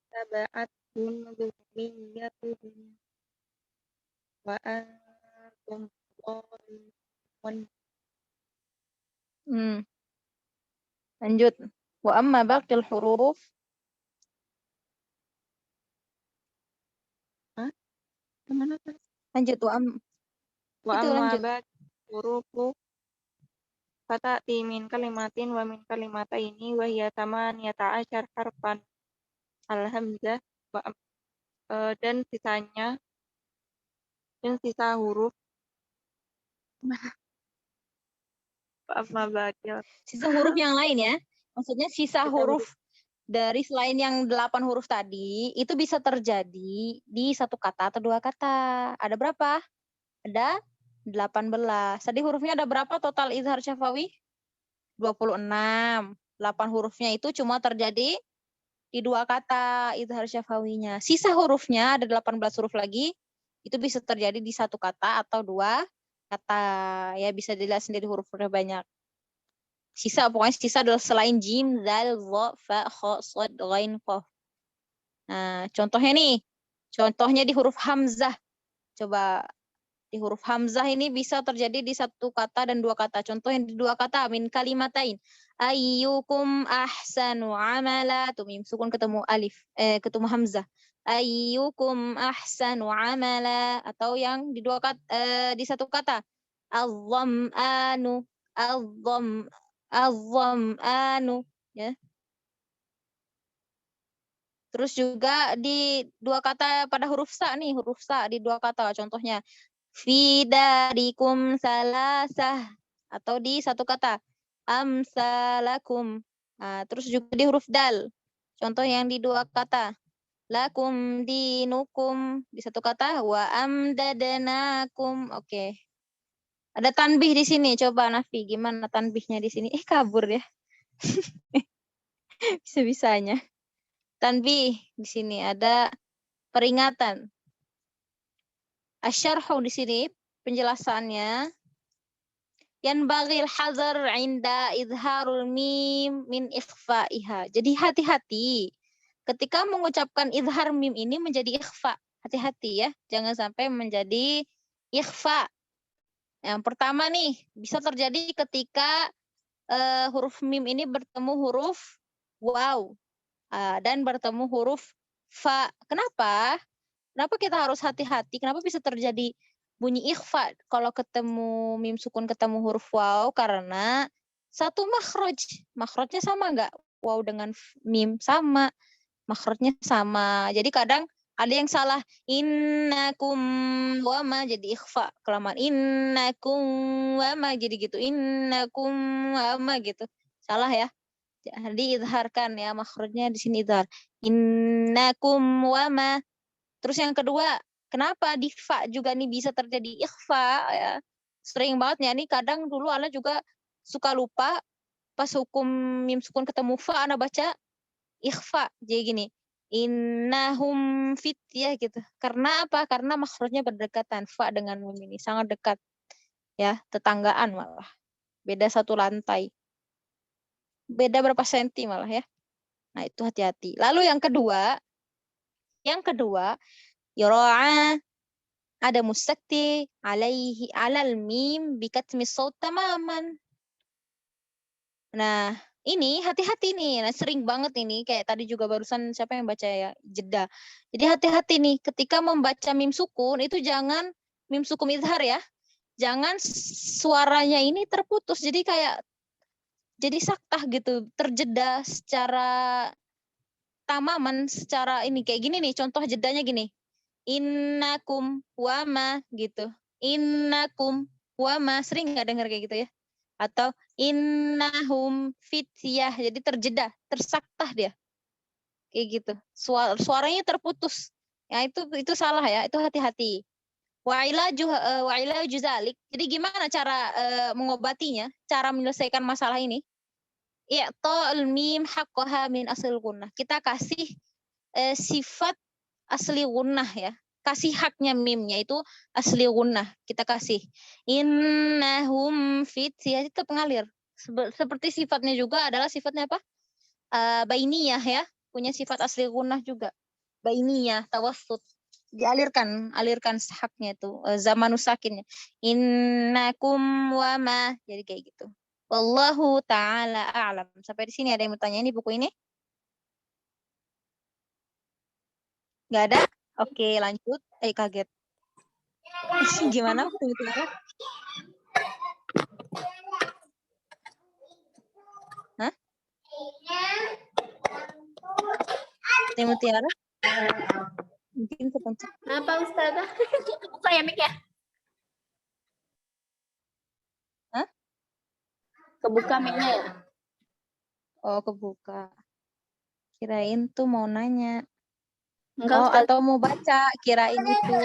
Tabaat dzurriyyatuhum wa antum dhalimun. Lanjut. Wa amma baqil huruf. Kemana? Lanjut wa amma baqil huruf fata'ti min kalimatin wa min kalimataini wa hiya tamaniyata asyar harfan. Al-hamzah dan sisa huruf sisa huruf yang lain ya. Maksudnya sisa huruf dari selain yang 8 huruf tadi itu bisa terjadi di 1 kata atau 2 kata. Ada berapa? Ada 18. Tadi hurufnya ada berapa total izhar syafawi? 26. 8 hurufnya itu cuma terjadi di 2 kata izhar syafawinya. Sisa hurufnya ada 18 huruf lagi. Itu bisa terjadi di 1 kata atau 2 kata ya, bisa dilihat sendiri huruf-hurufnya banyak. Pokoknya sisa adalah selain jim, zal, dha, fa, kha, shad, ghain, qaf. Nah, contohnya di huruf hamzah. Coba di huruf hamzah ini bisa terjadi di satu kata dan dua kata. Contoh yang di dua kata, min kalimatain. Ayyukum ahsanu amala. Tuh mim sukun ketemu alif, ketemu hamzah. Ayyukum ahsanu amala. Atau yang di dua kata, di satu kata. Al-dham'anu, al-dham'anu, ya. Terus juga di dua kata pada huruf sa nih, huruf sa di dua kata. Contohnya fi darikum salasah, atau di satu kata amsalakum. Nah, terus juga di huruf dal. Contoh yang di dua kata lakum dinukum, di satu kata wa amdadnakum. Oke. Ada tanbih di sini. Coba Nafi, gimana tanbihnya di sini? Kabur ya. Bisa-bisanya. Tanbih di sini ada peringatan. Asyarhu di sini penjelasannya. Yanbaghil hazar 'inda izharul mim min ikhfa'iha. Jadi hati-hati ketika mengucapkan izhar mim ini menjadi ikhfa. Hati-hati ya, jangan sampai menjadi ikhfa. Yang pertama nih, bisa terjadi ketika huruf mim ini bertemu huruf waw dan bertemu huruf fa. Kenapa? Kenapa kita harus hati-hati? Kenapa bisa terjadi bunyi ikhfa kalau ketemu mim sukun ketemu huruf waw? Karena satu makhraj. Makhrajnya sama nggak? Waw dengan mim sama. Makhrajnya sama. Jadi kadang ada yang salah, innakum wama jadi ikhfa, kelamaan innakum wama jadi gitu, innakum wama gitu, salah ya. Jadi izharkan ya, makhrajnya di sini izhar, innakum wama. Terus yang kedua, kenapa di fa juga nih bisa terjadi ikhfa ya? Sering banget ya nih, kadang dulu ana juga suka lupa pas hukum mim sukun ketemu fa ana baca ikhfa, jadi gini. Innahum fityah gitu. Karena apa? Karena makhrajnya berdekatan. Fa dengan mim ini sangat dekat. Ya, tetanggaan malah. Beda satu lantai. Beda berapa senti malah ya. Nah, itu hati-hati. Lalu yang kedua, yura'a ada mustakti alaihi alal mim bikatmi saut tamaman. Nah, ini hati-hati nih. Nah, sering banget ini kayak tadi juga barusan siapa yang baca ya, Jeda. Jadi hati-hati nih ketika membaca mim sukun itu jangan mim sukun izhar ya. Jangan suaranya ini terputus. Jadi kayak jadi saktah gitu, terjeda secara tamaman, secara ini kayak gini nih. Contoh jedanya gini. Innakum wama gitu. Innakum wama, sering nggak dengar kayak gitu ya? Atau innahum fityah, jadi terjeda, tersaktah dia. Kayak gitu. Suaranya terputus. Ya itu salah ya, itu hati-hati. Wa ilaju zalik. Jadi gimana cara mengobatinya? Cara menyelesaikan masalah ini? I'tal mim haqqaha min asl gunnah. Kita kasih sifat asli gunnah ya. Kasih haknya mimnya itu asli gunnah. Kita kasih. Innahum fityah, itu pengalir. Seperti sifatnya juga adalah sifatnya apa? Bainiyah ya. Punya sifat asli gunnah juga. Bainiyah, tawassut. Dialirkan haknya itu. Zamanu sakinnya. Innakum wama. Jadi kayak gitu. Wallahu ta'ala a'lam. Sampai di sini ada yang bertanya ini buku ini? Nggak ada? Oke, lanjut. Kaget. Gimana? Hah? Mutiara? Mungkin kepencet. Kenapa Ustazah? Buka ya mic ya? Hah? Kebuka mic-nya ya? Oh, kebuka. Kirain tuh mau nanya. Enggak, Ustazah. Atau mau baca, kirain itu.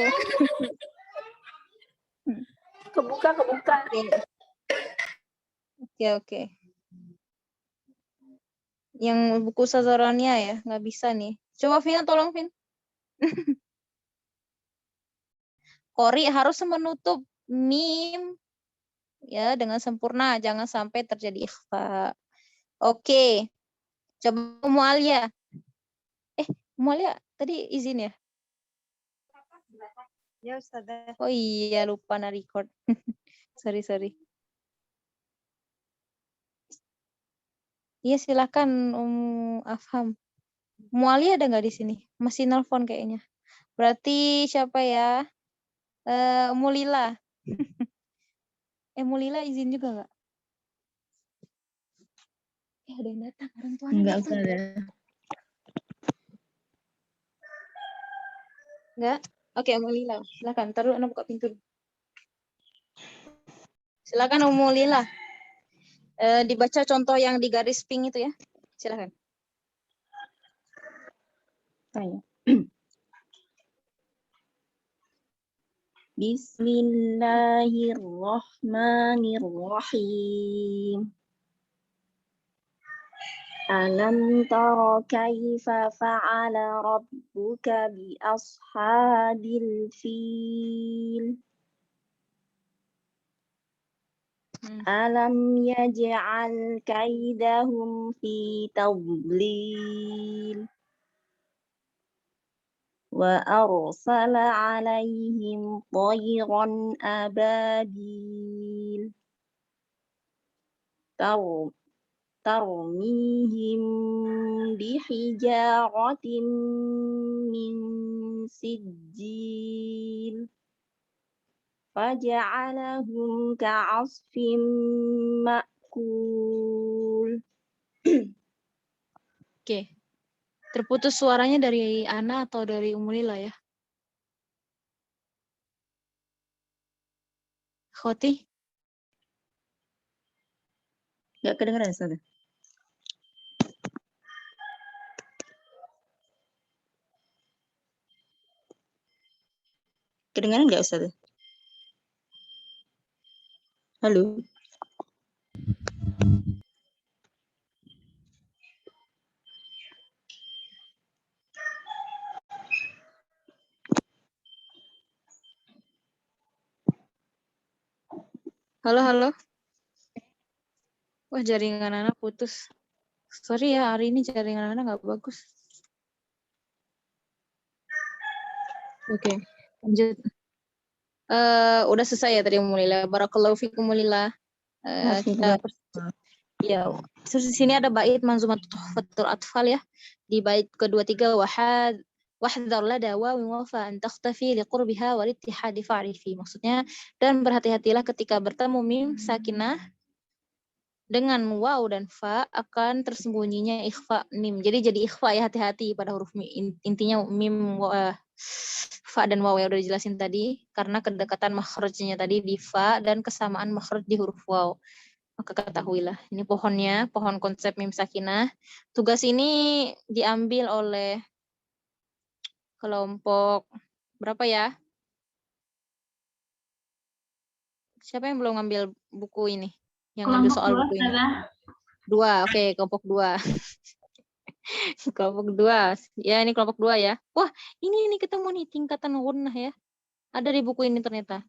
Kebuka. Oke. Yang buku Sazaronia ya, nggak bisa nih. Coba Vina, tolong Vin. Qori harus menutup mim ya dengan sempurna, jangan sampai terjadi ikhfa. Oke. Coba Ummu Alia. Ummu Alia tadi izin ya? Ya Ustazah. Oh iya, lupa record. Sorry. Iya, silakan Afham. Muali ada nggak di sini? Masih nelpon kayaknya. Berarti siapa ya? Mulila. Mulila izin juga nggak? Ada yang datang, orang tuanya Enggak datang. usah ada. Nggak? Oke, Mulila. Silakan. Taruh anak buka pintu. Silakan Mulila. Dibaca contoh yang di garis pink itu ya. Silakan. Saya. Bismillahirrahmanirrahim. Alam tara kaifa fa'ala rabbuka bi ashabil fil. Alam yaj'al kaidahum fi tadlil. Wa arsala 'alaihim tayran ababil. Tarmihim bihijaratin min sijil. Faja'alahum ka'asfin ma'kul. Oke. Terputus suaranya dari Ana atau dari Umulila ya? Khoti? Nggak kedengeran, Ustaz. Kedengeran nggak, Ustaz? Halo? Halo. Wah, jaringan Ana putus. Sorry ya, hari ini jaringan Ana nggak bagus. Oke, lanjut. Udah selesai ya tadi Umulila. Barakallahu fikum Umulila. Kita ya, terus di sini ada bait manzumat tuhfatul atfal ya. Di bait kedua-tiga wahdhar lada wa wafa an takhtafi liqurbiha wal ittihadi fa'rifi. Maksudnya, dan berhati-hatilah ketika bertemu mim sakinah dengan waw dan fa akan tersembunyinya ikhfa mim. Jadi ikhfa ya, hati-hati pada huruf mim. Intinya mim fa dan waw yang udah dijelasin tadi, karena kedekatan makhrajnya tadi di fa dan kesamaan makhraj di huruf waw. Maka ketahuilah, ini pohonnya, pohon konsep mim sakinah. Tugas ini diambil oleh kelompok berapa ya? Siapa yang belum ngambil buku ini? Yang ngambil soal buku ini? Dua, oke, kelompok 2. Kelompok 2. Ya, ini kelompok 2 ya. Wah, ini ketemu nih tingkatan gunnah ya. Ada di buku ini ternyata.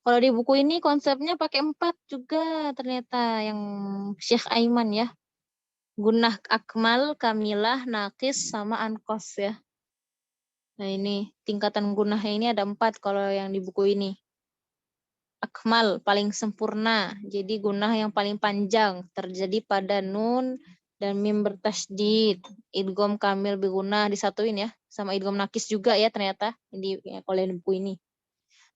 Kalau di buku ini konsepnya pakai 4 juga ternyata yang Syekh Aiman ya. Gunnah akmal, kamilah, nakis, sama ankos ya. Nah ini tingkatan gunnahnya ini ada 4 kalau yang di buku ini. Akmal paling sempurna, jadi gunnah yang paling panjang terjadi pada nun dan mim bertasydid. Idgham kamil bigunnah disatuin ya, sama idgham nakis juga ya ternyata di kalau yang di buku ini.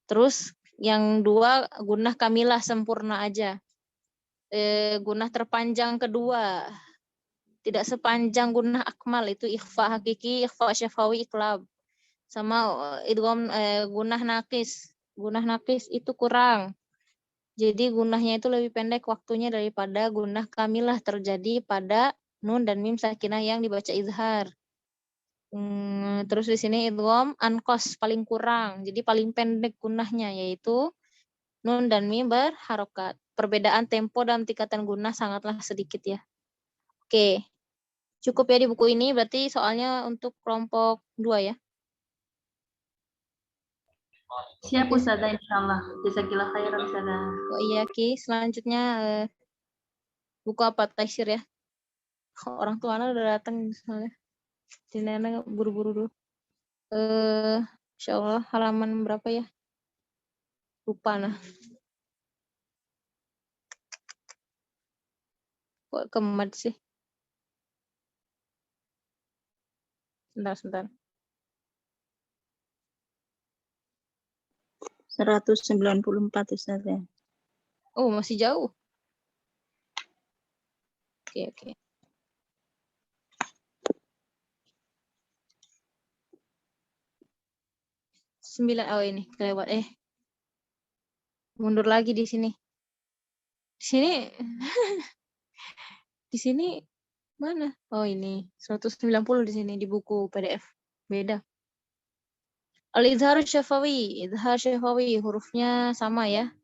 Terus yang 2 gunnah kamilah sempurna aja. Gunnah terpanjang kedua tidak sepanjang gunnah akmal, itu ikhfa hakiki, ikhfa syafawi, iklab. Sama idgham gunnah nakis. Gunnah nakis itu kurang. Jadi gunnahnya itu lebih pendek waktunya daripada gunnah kamilah terjadi pada nun dan mim sakinah yang dibaca izhar. Terus di sini idgham ankos paling kurang. Jadi paling pendek gunnahnya yaitu nun dan mim berharokat. Perbedaan tempo dalam tingkatan gunnah sangatlah sedikit ya. Oke. Cukup ya di buku ini, berarti soalnya untuk kelompok 2 ya. Siap Ustazah, insyaallah. Jazakillah khairan Ustazah. Oh iya Ki, selanjutnya buku apa taisir ya? Orang tua anak udah datang soalnya. Di Nana buru-buru dulu. Insyaallah halaman berapa ya? Lupa nah. Kok kemat sih? Sebentar. 194 Ustazah. Oh, masih jauh. Oke. Oh ini kelewat. Mundur lagi di sini. Di sini mana? Oh ini 190 di sini di buku PDF. Beda. Al-Izhar Syafawi. Izhar Syafawi hurufnya sama ya.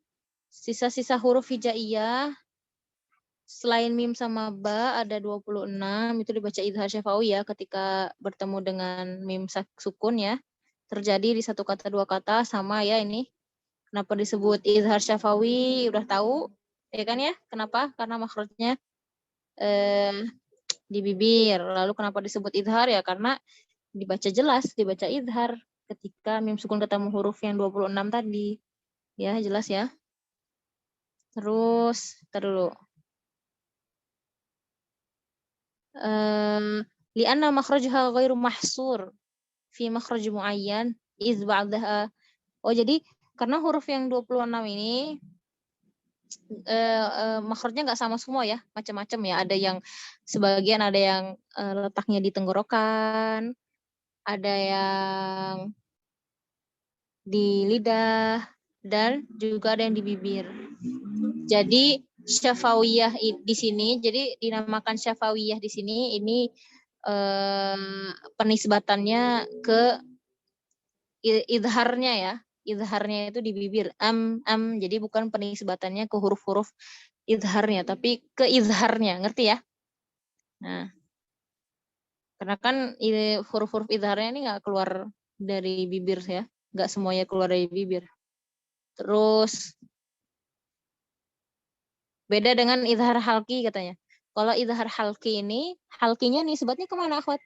Sisa-sisa huruf hijaiyah selain mim sama ba ada 26, itu dibaca izhar syafawi ya ketika bertemu dengan mim sukun ya. Terjadi di satu kata dua kata sama ya ini. Kenapa disebut izhar syafawi? Udah tahu ya kan ya? Kenapa? Karena makhrajnya di bibir. Lalu kenapa disebut izhar ya? Karena dibaca jelas, dibaca izhar ketika mim sukun ketemu huruf yang 26 tadi. Ya, jelas ya. Terus, ntar dulu. Lianna makhrajaha ghairu mahsur fi makhraj muayyan iz ba'daha. Oh, jadi karena huruf yang 26 ini makhrajnya nggak sama semua ya, macam-macam ya. Ada yang sebagian ada yang letaknya di tenggorokan, ada yang di lidah, dan juga ada yang di bibir. Jadi syafawiyah di sini, jadi dinamakan syafawiyah di sini ini penisbatannya ke idharnya ya. Idharnya itu di bibir. Jadi bukan penisbatannya ke huruf-huruf idharnya, tapi ke idharnya. Ngerti ya? Nah, karena kan huruf-huruf idharnya ini nggak keluar dari bibir ya. Nggak semuanya keluar dari bibir. Terus beda dengan idhar halki katanya. Kalau idhar halki ini, halkinya nisbatnya kemana, akhwat?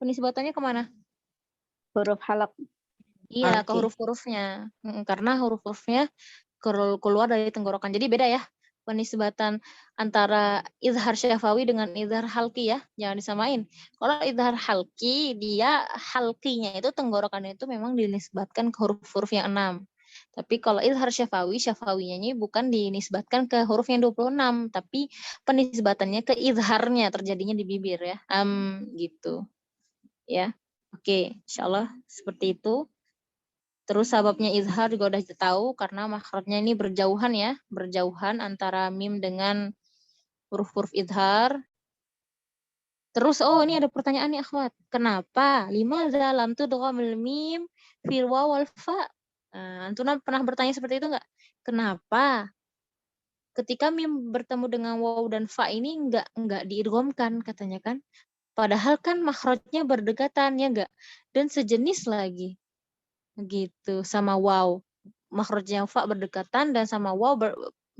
Penisbatannya kemana? Huruf halak. Iya, ke Halki. huruf-hurufnya. Karena huruf-hurufnya keluar dari tenggorokan. Jadi beda ya penisbatan antara idhar syafawi dengan idhar halki ya. Jangan disamain. Kalau idhar halki, dia halkinya itu tenggorokannya itu memang dinisbatkan ke huruf-huruf yang 6. Tapi kalau izhar syafawi, syafawinya ini bukan dinisbatkan ke huruf yang 26, tapi penisbatannya ke izharnya terjadinya di bibir ya. Gitu. Ya. Oke, insyaallah seperti itu. Terus sababnya izhar juga udah tahu karena makhrajnya ini berjauhan ya, berjauhan antara mim dengan huruf-huruf izhar. Terus ini ada pertanyaan nih akhwat. Kenapa? Limadza lam tudghamul mim fil waw wal fa? Antum pernah bertanya seperti itu enggak? Kenapa ketika mim bertemu dengan waw dan fa ini enggak diidghamkan katanya kan? Padahal kan makhrajnya berdekatan ya enggak? Dan sejenis lagi. Gitu sama waw. Makhrajnya fa berdekatan dan sama waw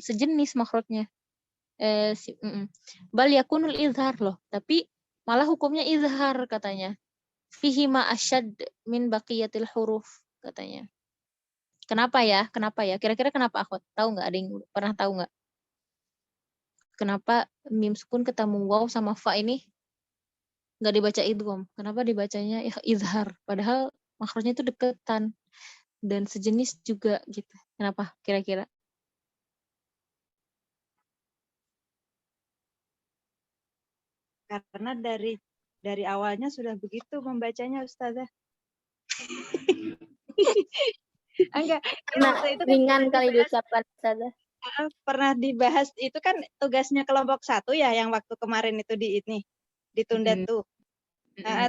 sejenis makhrajnya. Bal yakunul izhar loh, tapi malah hukumnya izhar katanya. Fihi ma asyad min baqiyatil huruf katanya. Kenapa ya? Kira-kira kenapa akhwat? Tahu nggak? Ada yang pernah tahu nggak? Kenapa mim sukun ketemu waw sama fa ini nggak dibaca idgham? Kenapa dibacanya izhar? Padahal makhrajnya itu deketan dan sejenis juga gitu. Kenapa? Kira-kira? Karena dari awalnya sudah begitu membacanya Ustazah. Enggak, Nah, ringan kali diucapkan Ustazah. Pernah dibahas itu kan tugasnya kelompok 1 ya yang waktu kemarin itu ditunda tuh.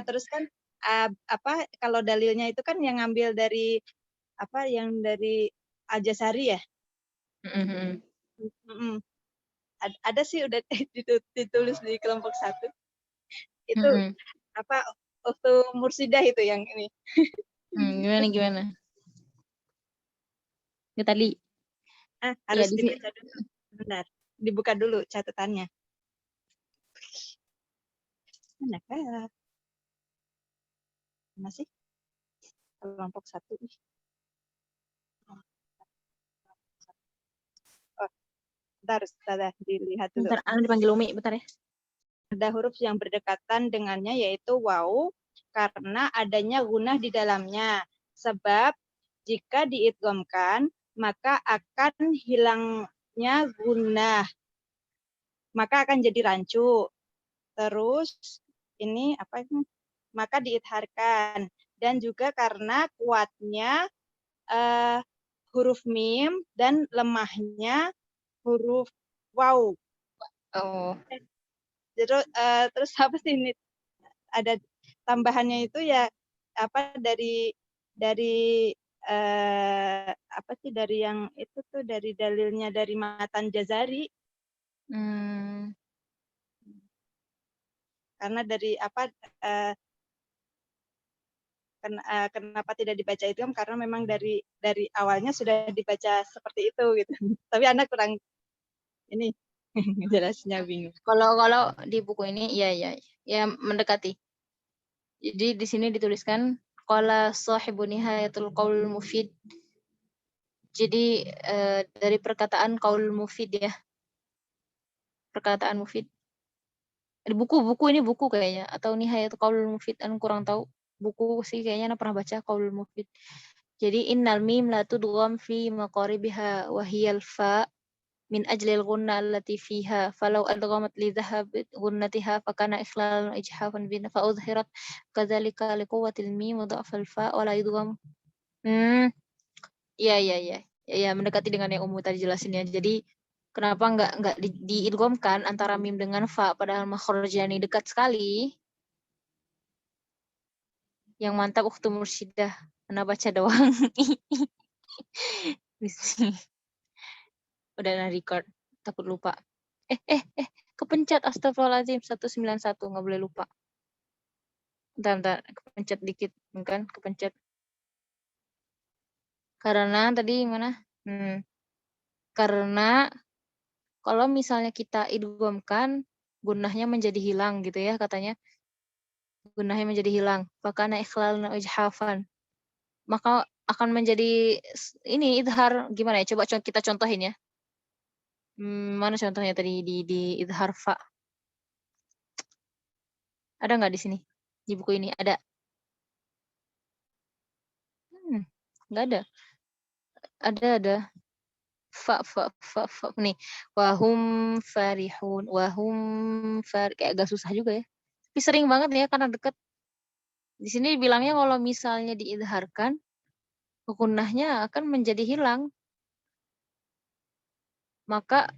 Terus kan kalau dalilnya itu kan yang ngambil dari yang dari Al-Jazari ya. Ada sih udah ditulis di kelompok 1. Itu waktu Mursidah itu yang ini. Gimana? Itu tadi. Harus di sini. dibaca dulu. Bentar, dibuka dulu catatannya. Manakah? Masih kelompok 1. Oh, bentar, dilihat dulu. Bentar, Ana dipanggil Umi, bentar ya. Ada huruf yang berdekatan dengannya yaitu waw karena adanya gunnah di dalamnya. Sebab jika diidghamkan maka akan hilangnya gunnah. Maka akan jadi rancu. Terus ini apa ini? Maka diidharkan dan juga karena kuatnya huruf mim dan lemahnya huruf waw. Oh. Terus apa sih ini? Ada tambahannya itu ya apa dari apa sih dari yang itu tuh dari dalilnya dari Matan Jazari. Karena dari apa kenapa tidak dibaca idgham karena memang dari awalnya sudah dibaca seperti itu gitu. Tapi Anda kurang ini jelasnya bingung. Kalau di buku ini ya mendekati. Jadi di sini dituliskan qala sahibu nihayatul qaul mufid. Jadi dari perkataan qaul mufid ya. Perkataan mufid. Di buku ini buku kayaknya atau nihayatul qaul mufid, Anu kurang tahu. Buku sih kayaknya Anu pernah baca qaul mufid. Jadi innal mim la tudgham fi maqaribiha wa hiyal fa min ajlil gunna allati fiha falau adghamat li dhahabat gunnatiha fakana ikhlalan ijhafan bin fa udhirat kadzalika liquwwatil mim wa dha'fal fa wa la yudgham. Ya mendekati dengan yang umum tadi jelasin ya. Jadi kenapa enggak diidghamkan antara mim dengan fa padahal makhrajnya dekat sekali? Yang mantap ukhtu mursyidah. Ana baca doang. Udah record, takut lupa. Kepencet astagfirullahaladzim 191 nggak boleh lupa. Bentar, kepencet dikit kan, kepencet. Karena tadi mana? Karena kalau misalnya kita idghamkan gunnahnya menjadi hilang gitu ya katanya. Gunnahnya menjadi hilang. Fakana ikhlalan ijhafan. Maka akan menjadi ini idhar gimana ya? Coba kita contohin ya. Mana contohnya tadi di idhar fa? Ada nggak di sini? Di buku ini ada? Nggak ada. Ada. Fa. Nih. Wahum farihun. Kayak agak susah juga ya. Tapi sering banget ya karena deket. Di sini bilangnya kalau misalnya diidharkan, gunnahnya akan menjadi hilang. Maka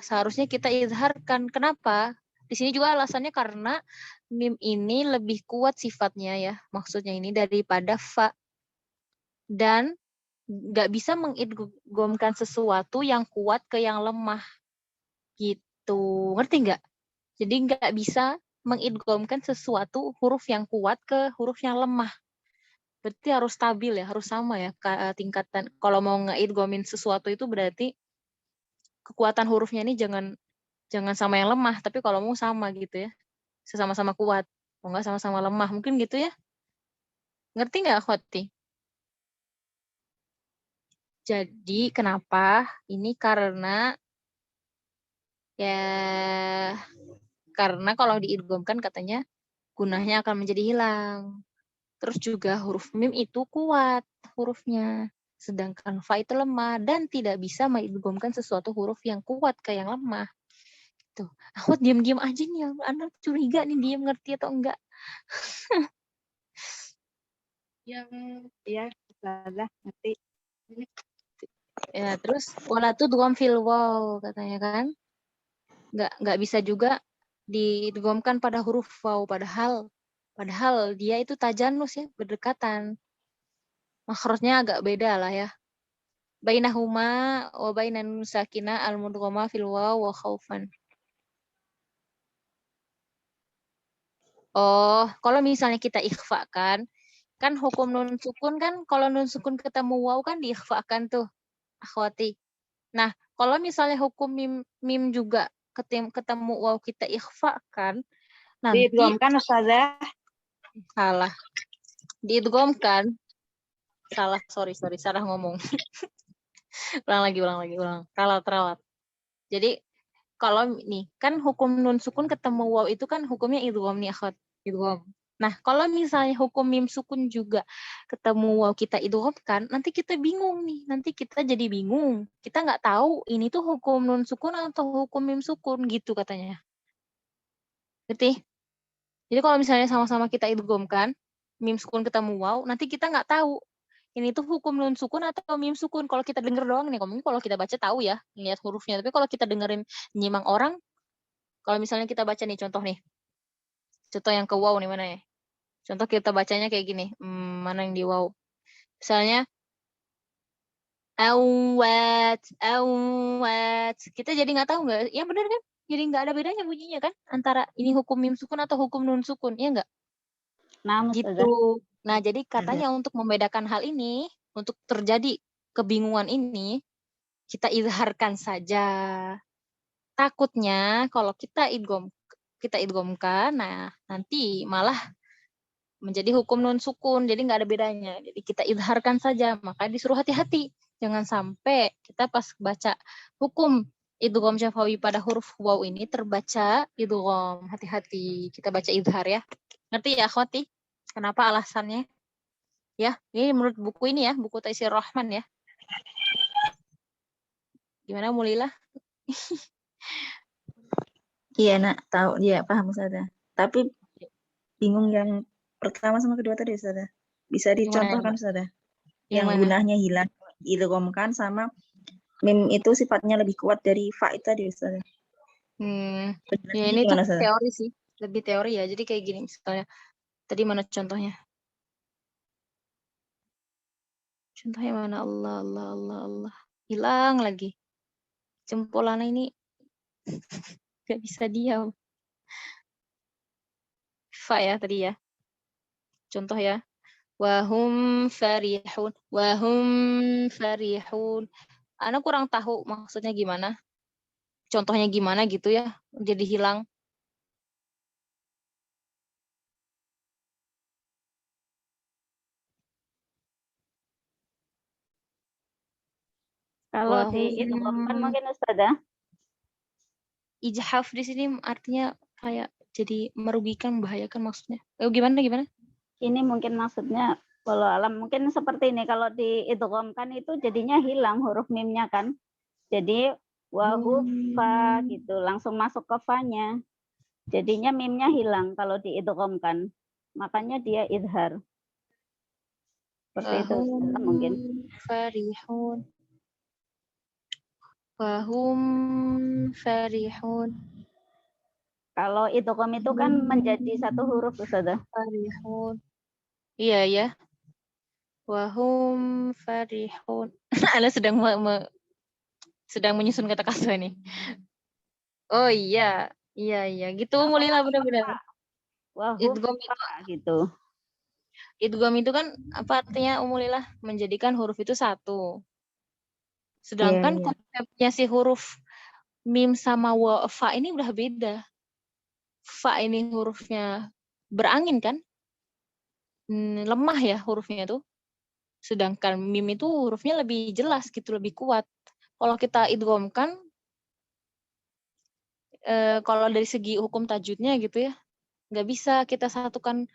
seharusnya kita idharkan. Kenapa? Di sini juga alasannya karena mim ini lebih kuat sifatnya ya. Maksudnya ini daripada fa. Dan nggak bisa mengidghamkan sesuatu yang kuat ke yang lemah. Gitu. Ngerti nggak? Jadi nggak bisa mengidghamkan sesuatu huruf yang kuat ke huruf yang lemah. Berarti harus stabil ya, harus sama ya tingkatan. Kalau mau ngeidghamin sesuatu itu berarti kekuatan hurufnya ini jangan sama yang lemah, tapi kalau mau sama gitu ya. Sama-sama kuat. Mau nggak sama-sama lemah, mungkin gitu ya. Ngerti nggak, Khoti? Jadi kenapa? Ini karena kalau diidghamkan katanya gunnahnya akan menjadi hilang. Terus juga huruf mim itu kuat hurufnya. Sedangkan fa itu lemah dan tidak bisa mengidghamkan sesuatu huruf yang kuat ke yang lemah. Tuh, aku diam-diam aja nih. Anda curiga nih diam ngerti atau enggak? Ya, salah ngerti. Ya, terus wala tudgham fil waw katanya kan. Enggak bisa juga diidghamkan pada huruf waw padahal dia itu tajanus ya, berdekatan. Makhrajnya agak beda lah ya. Bainahuma wa bainan sakina al-mudghama fil waw wa khaufan. Oh, kalau misalnya kita ikhfa kan, Kan hukum nun sukun kan kalau nun sukun ketemu waw kan diikhfakan tuh, akhwati. Nah, kalau misalnya hukum mim juga ketemu waw kita ikhfakan, nanti Diidghamkan Ustazah. salah. Diidghamkan. Salah, sorry, salah ngomong. ulang. Ralat. Jadi kalau nih kan hukum nun sukun ketemu waw itu kan hukumnya idgham nih akhwat, idgham. Nah, kalau misalnya hukum mim sukun juga ketemu waw kita idghamkan, nanti kita bingung nih. Nanti kita jadi bingung. Kita nggak tahu ini tuh hukum nun sukun atau hukum mim sukun gitu katanya. Ngerti? Jadi kalau misalnya sama-sama kita idghamkan, mim sukun ketemu waw, nanti kita nggak tahu ini tuh hukum nun sukun atau mim sukun. Kalau kita denger doang nih, kalau kita baca tahu ya, lihat hurufnya. Tapi kalau kita dengerin nyimang orang, kalau misalnya kita baca nih contoh nih. Contoh yang ke waw nih mana ya? Contoh kita bacanya kayak gini. Mana yang di waw? Misalnya awat. Kita jadi nggak tahu nggak? Ya benar kan? Jadi nggak ada bedanya bunyinya kan antara ini hukum mim sukun atau hukum nun sukun, ya nggak? Nah, Gitu. Nah, jadi katanya untuk membedakan hal ini, untuk terjadi kebingungan ini, kita izharkan saja. Takutnya kalau kita idghamkan, nah nanti malah menjadi hukum nun sukun, jadi nggak ada bedanya. Jadi kita izharkan saja, maka disuruh hati-hati. Jangan sampai kita pas baca hukum idgham syafawi pada huruf waw ini terbaca idgham. Hati-hati, kita baca izhar ya. Ngerti ya akhwati? Kenapa alasannya? Ya, ini menurut buku ini ya, buku Taisir Rahman ya. Gimana Mulila? Iya nak, tahu, iya paham Ustazah. Tapi bingung yang pertama sama kedua tadi Ustazah. Bisa dicontohkan Ustazah? Yang gunanya hilang, idghamkan sama mim itu sifatnya lebih kuat dari fa tadi Ustazah. Ya ini tuh teori sih, lebih teori ya. Jadi kayak gini misalnya. Tadi mana contohnya? Contohnya mana? Allah. Hilang lagi. Jempol Ana ini gak bisa diam. Fa ya tadi ya. Contoh ya. Wahum farihun. Ana kurang tahu maksudnya gimana. Contohnya gimana gitu ya. Jadi hilang. Kalau diidghamkan mungkin Ustazah. Ijhaf di sini artinya kayak jadi merugikan, membahayakan maksudnya. Gimana? Ini mungkin maksudnya walau alam mungkin seperti ini. Kalau diidghamkan itu jadinya hilang huruf mimnya kan. Jadi wahufa gitu, langsung masuk ke fa-nya. Jadinya mimnya hilang kalau diidghamkan. Makanya dia izhar. Seperti itu mungkin. Wahum farihun. Kalau idgham itu kan menjadi satu huruf Ustazah. Farihun. Iya ya. Wahum farihun. Ana sedang sedang menyusun kata-kata nih. Oh iya. Gitu Mulila benar-benar. Idgham gitu. Idgham itu kan apa artinya Mulila? Menjadikan huruf itu satu. Sedangkan konsepnya si huruf mim sama fa ini udah beda. Fa ini hurufnya berangin kan? Lemah ya hurufnya tuh. Sedangkan mim itu hurufnya lebih jelas gitu, lebih kuat. Kalau kita idghamkan, kalau dari segi hukum tajwidnya gitu ya, nggak bisa kita satukan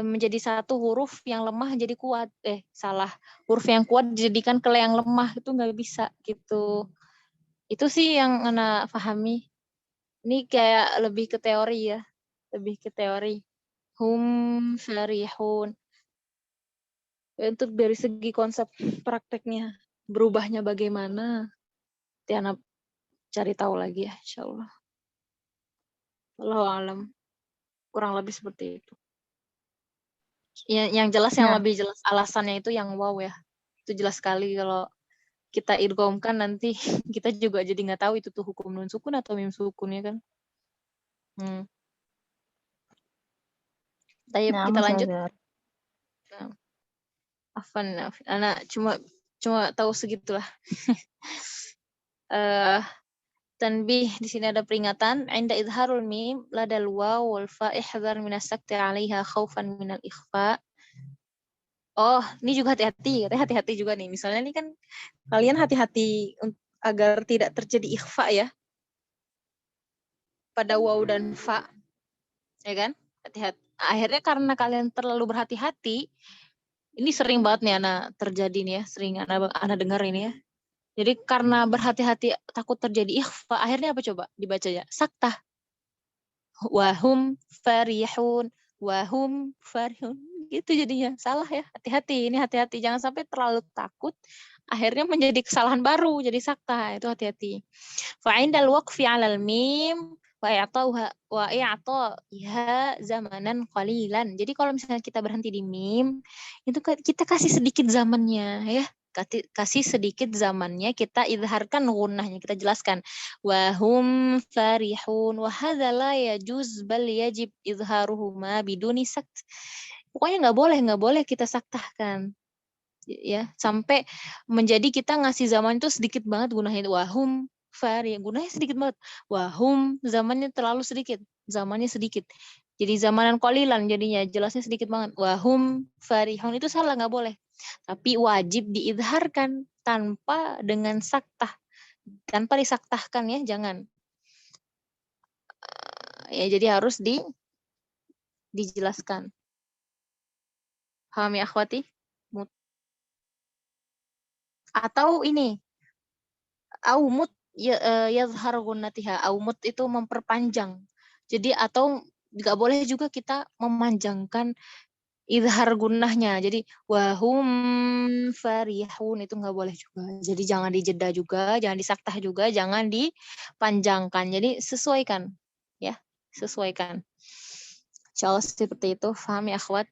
menjadi satu huruf yang lemah jadi kuat. Salah. Huruf yang kuat dijadikan ke yang lemah, itu nggak bisa gitu. Itu sih yang Ana pahami. Ini kayak lebih ke teori ya. Lebih ke teori. Hum farihun. Untuk dari segi konsep prakteknya, berubahnya bagaimana, nanti Ana cari tahu lagi ya, insya Allah. Wallahu alam. Kurang lebih seperti itu. Yang jelas, yang lebih jelas alasannya itu yang wow ya. Itu jelas sekali kalau kita idghamkan nanti kita juga jadi nggak tahu itu tuh hukum nun sukun atau mim sukun ya kan. Kita lanjut. Afan, anak cuma tahu segitulah. Tanbih di sini ada peringatan. Inda idharul mim ladal waw wal fa ihdhar min as-sakti 'alaiha khaufan min al-ikhfa. Oh, ini juga hati-hati juga nih. Misalnya ini kan kalian hati-hati agar tidak terjadi ikhfa ya pada waw dan fa. Ya kan? Hati-hati. Akhirnya karena kalian terlalu berhati-hati, ini sering banget nih anak terjadi nih ya, sering anak dengar ini ya. Jadi karena berhati-hati takut terjadi ikhfa, akhirnya apa coba dibaca ya? Saktah. Wahum farihun, wahum farihun. Gitu jadinya. Salah ya, hati-hati. Ini hati-hati, jangan sampai terlalu takut akhirnya menjadi kesalahan baru, jadi saktah. Itu hati-hati. Fa'indal waqfi 'alal mim wa i'ta'iha zamanan qalilan. Jadi kalau misalnya kita berhenti di mim, itu kita kasih sedikit zamannya ya. Kasih sedikit zamannya, kita idharkan gunnahnya, kita jelaskan. Wa hum farihun wa hadza la yajuz bal yajib idharuhuma biduni sakt. Pokoknya nggak boleh kita saktahkan. Ya, sampai menjadi kita ngasih zaman itu sedikit banget gunanya. Wahum fari, gunanya sedikit banget. Wahum zamannya terlalu sedikit, zamannya sedikit. Jadi zamanan qalilan jadinya, jelasnya sedikit banget. Wahum farihun itu salah, nggak boleh. Tapi wajib diidharkan tanpa dengan saktah. Tanpa disaktahkan ya, jangan. Ya, jadi harus dijelaskan. Paham ya akhwati? Atau ini, aumut yazhar gunnatiha. Aumut itu memperpanjang. Jadi atau nggak boleh juga kita memanjangkan izhar gunnahnya. Jadi wahum farihun itu nggak boleh juga. Jadi jangan dijeda juga, jangan disaktah juga, jangan dipanjangkan. Jadi sesuaikan ya, sesuaikan. Insyaallah seperti itu. Paham ya akhwat?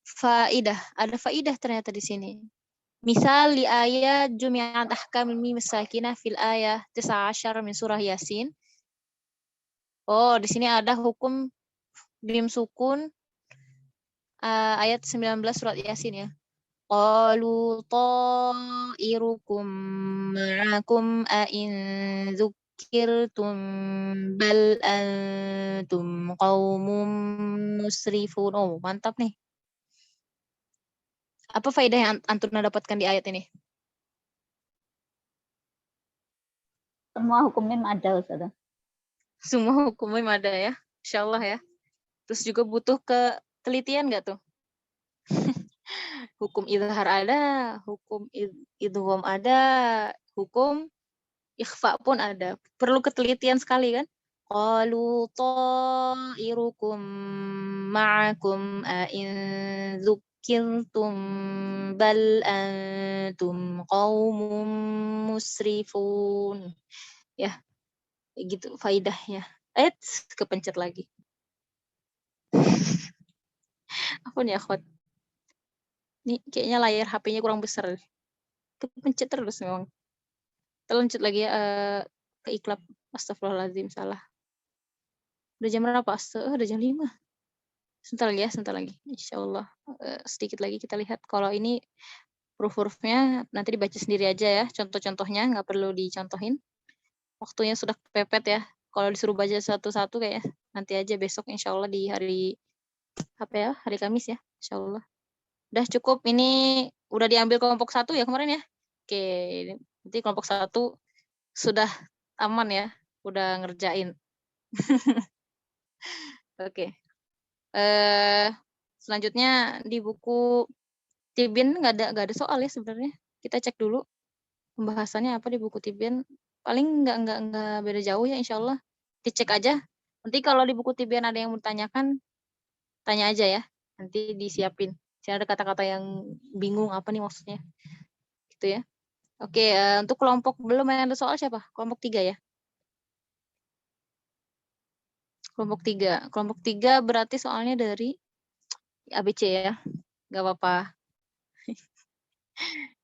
Faidah, ada faidah ternyata di sini. Misal di ayat jumi'at ahkamil mim sakinah fil ayah 19 min surah Yasin. Oh, di sini ada hukum mim sukun ayat 19 surat Yasin ya. Qalu ta'irukum ma'akum a in dzukirtum bal antum qaumun musrifun. Oh, mantap nih. Apa faedah yang Antuna dapatkan di ayat ini? Semua hukum mim ada, Ustazah. Semua hukum mim ada ya, insyaallah ya. Terus juga butuh ketelitian nggak tuh? Hukum izhar ada, hukum idgham ada, hukum ikhfa pun ada. Perlu ketelitian sekali kan? Qalu ta'irukum ma'akum a in dzukirtum bal antum qaumun musrifun. Ya, gitu faidahnya. Kepencet lagi. Apa nih akhwat? Nih kayaknya layar HP-nya kurang besar. Kepencet terus memang. Kita lanjut lagi ya ke iklab. Astagfirullahaladzim, salah. Udah jam berapa? Udah jam 5. Sebentar lagi ya, sebentar lagi. Insyaallah sedikit lagi kita lihat. Kalau ini huruf-hurufnya nanti dibaca sendiri aja ya. Contoh-contohnya nggak perlu dicontohin. Waktunya sudah kepepet ya. Kalau disuruh baca satu-satu kayaknya nanti aja besok insyaallah di hari apa ya? Hari Kamis ya, insyaallah. Udah cukup, ini udah diambil kelompok 1 ya kemarin ya. Oke, nanti kelompok 1 sudah aman ya, udah ngerjain. Oke. Selanjutnya di buku Tibin nggak ada soal ya sebenarnya. Kita cek dulu pembahasannya apa di buku Tibin. Paling nggak beda jauh ya insyaallah. Dicek aja. Nanti kalau di buku Tibin ada yang mau tanyakan, tanya aja ya. Nanti disiapin. Jangan ada kata-kata yang bingung apa nih maksudnya. Gitu ya. Oke, untuk kelompok belum ada soal siapa? Kelompok 3 ya. Kelompok 3. Kelompok 3 berarti soalnya dari ABC ya. Nggak apa-apa.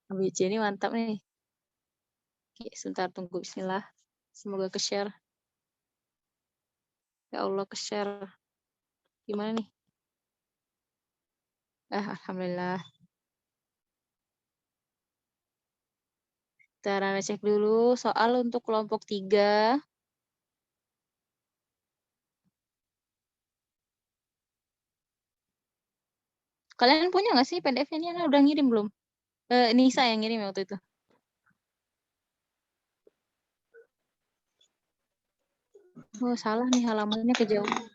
ABC ini mantap nih. Oke, sebentar tunggu, bismillah. Semoga ke-share. Ya Allah, ke-share. Gimana nih? Alhamdulillah. Cara cek dulu soal untuk kelompok 3. Kalian punya nggak sih PDF-nya? Ini Ana udah ngirim belum? Nisa yang ngirim waktu itu. Oh, salah nih halamannya kejauhan.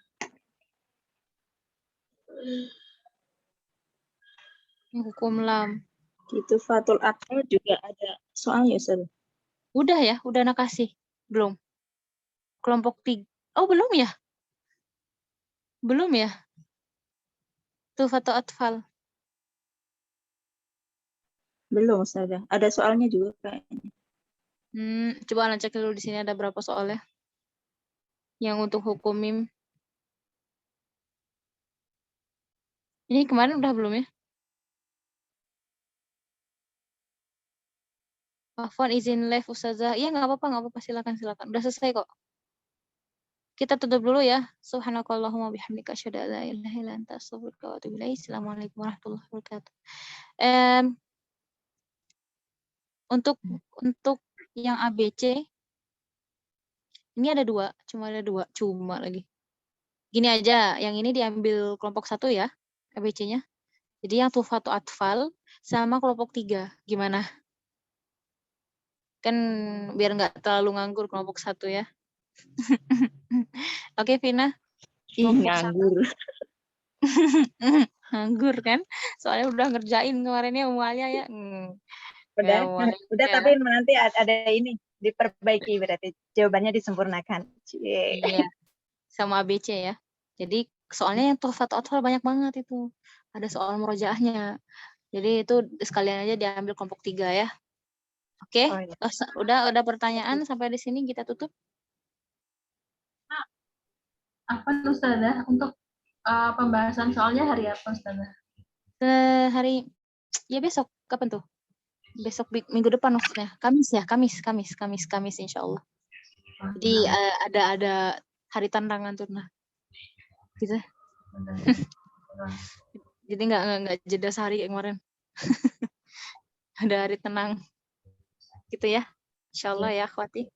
Ini hukum lam. Itu Fatul Atfal juga ada soalnya, Ustaz. Udah ya, udah Ana kasih. Belum. Kelompok 3. Oh, belum ya? Belum ya? Tuh Fatul Atfal. Belum, Ustaz. Ada soalnya juga kayaknya. Coba Ana cek dulu di sini ada berapa soalnya. Yang untuk hukum mim. Ini kemarin udah belum ya? Afwan izin live Ustazah. Iya nggak apa-apa. Silakan. Udah selesai kok. Kita tutup dulu ya. Subhanakallahumma bihamdika asyhadu an la ilaha illa anta astaghfiruka wa atubu ilaik. Assalamualaikum warahmatullahi wabarakatuh. Untuk yang ABC ini ada 2, cuma lagi. Gini aja, yang ini diambil kelompok 1 ya, ABC-nya. Jadi yang Tuhfatu Atfal sama kelompok 3. Gimana? Kan biar nggak terlalu nganggur kelompok 1 ya. Oke, Vina. Nganggur. Nganggur kan? Soalnya udah ngerjain kemarinnya Umalia ya. Udah tapi nanti ada ini diperbaiki berarti jawabannya disempurnakan. Iya. Sama ABC ya. Jadi soalnya yang Tuhfatul Atfal banyak banget itu. Ada soal murojaahnya. Jadi itu sekalian aja diambil kelompok 3 ya. Oke, Oh, iya. Udah pertanyaan sampai di sini kita tutup. Apa Ustazah untuk pembahasan soalnya hari apa Ustazah? Hari ya besok. Kapan tuh? Besok minggu depan maksudnya. Kamis ya, Kamis insya Allah. Jadi ada hari tantangan tuh nah. Gitu. Jadi nggak jeda sehari kayak kemarin. Ada hari tenang. Gitu ya. Insya Allah ya, akhwati.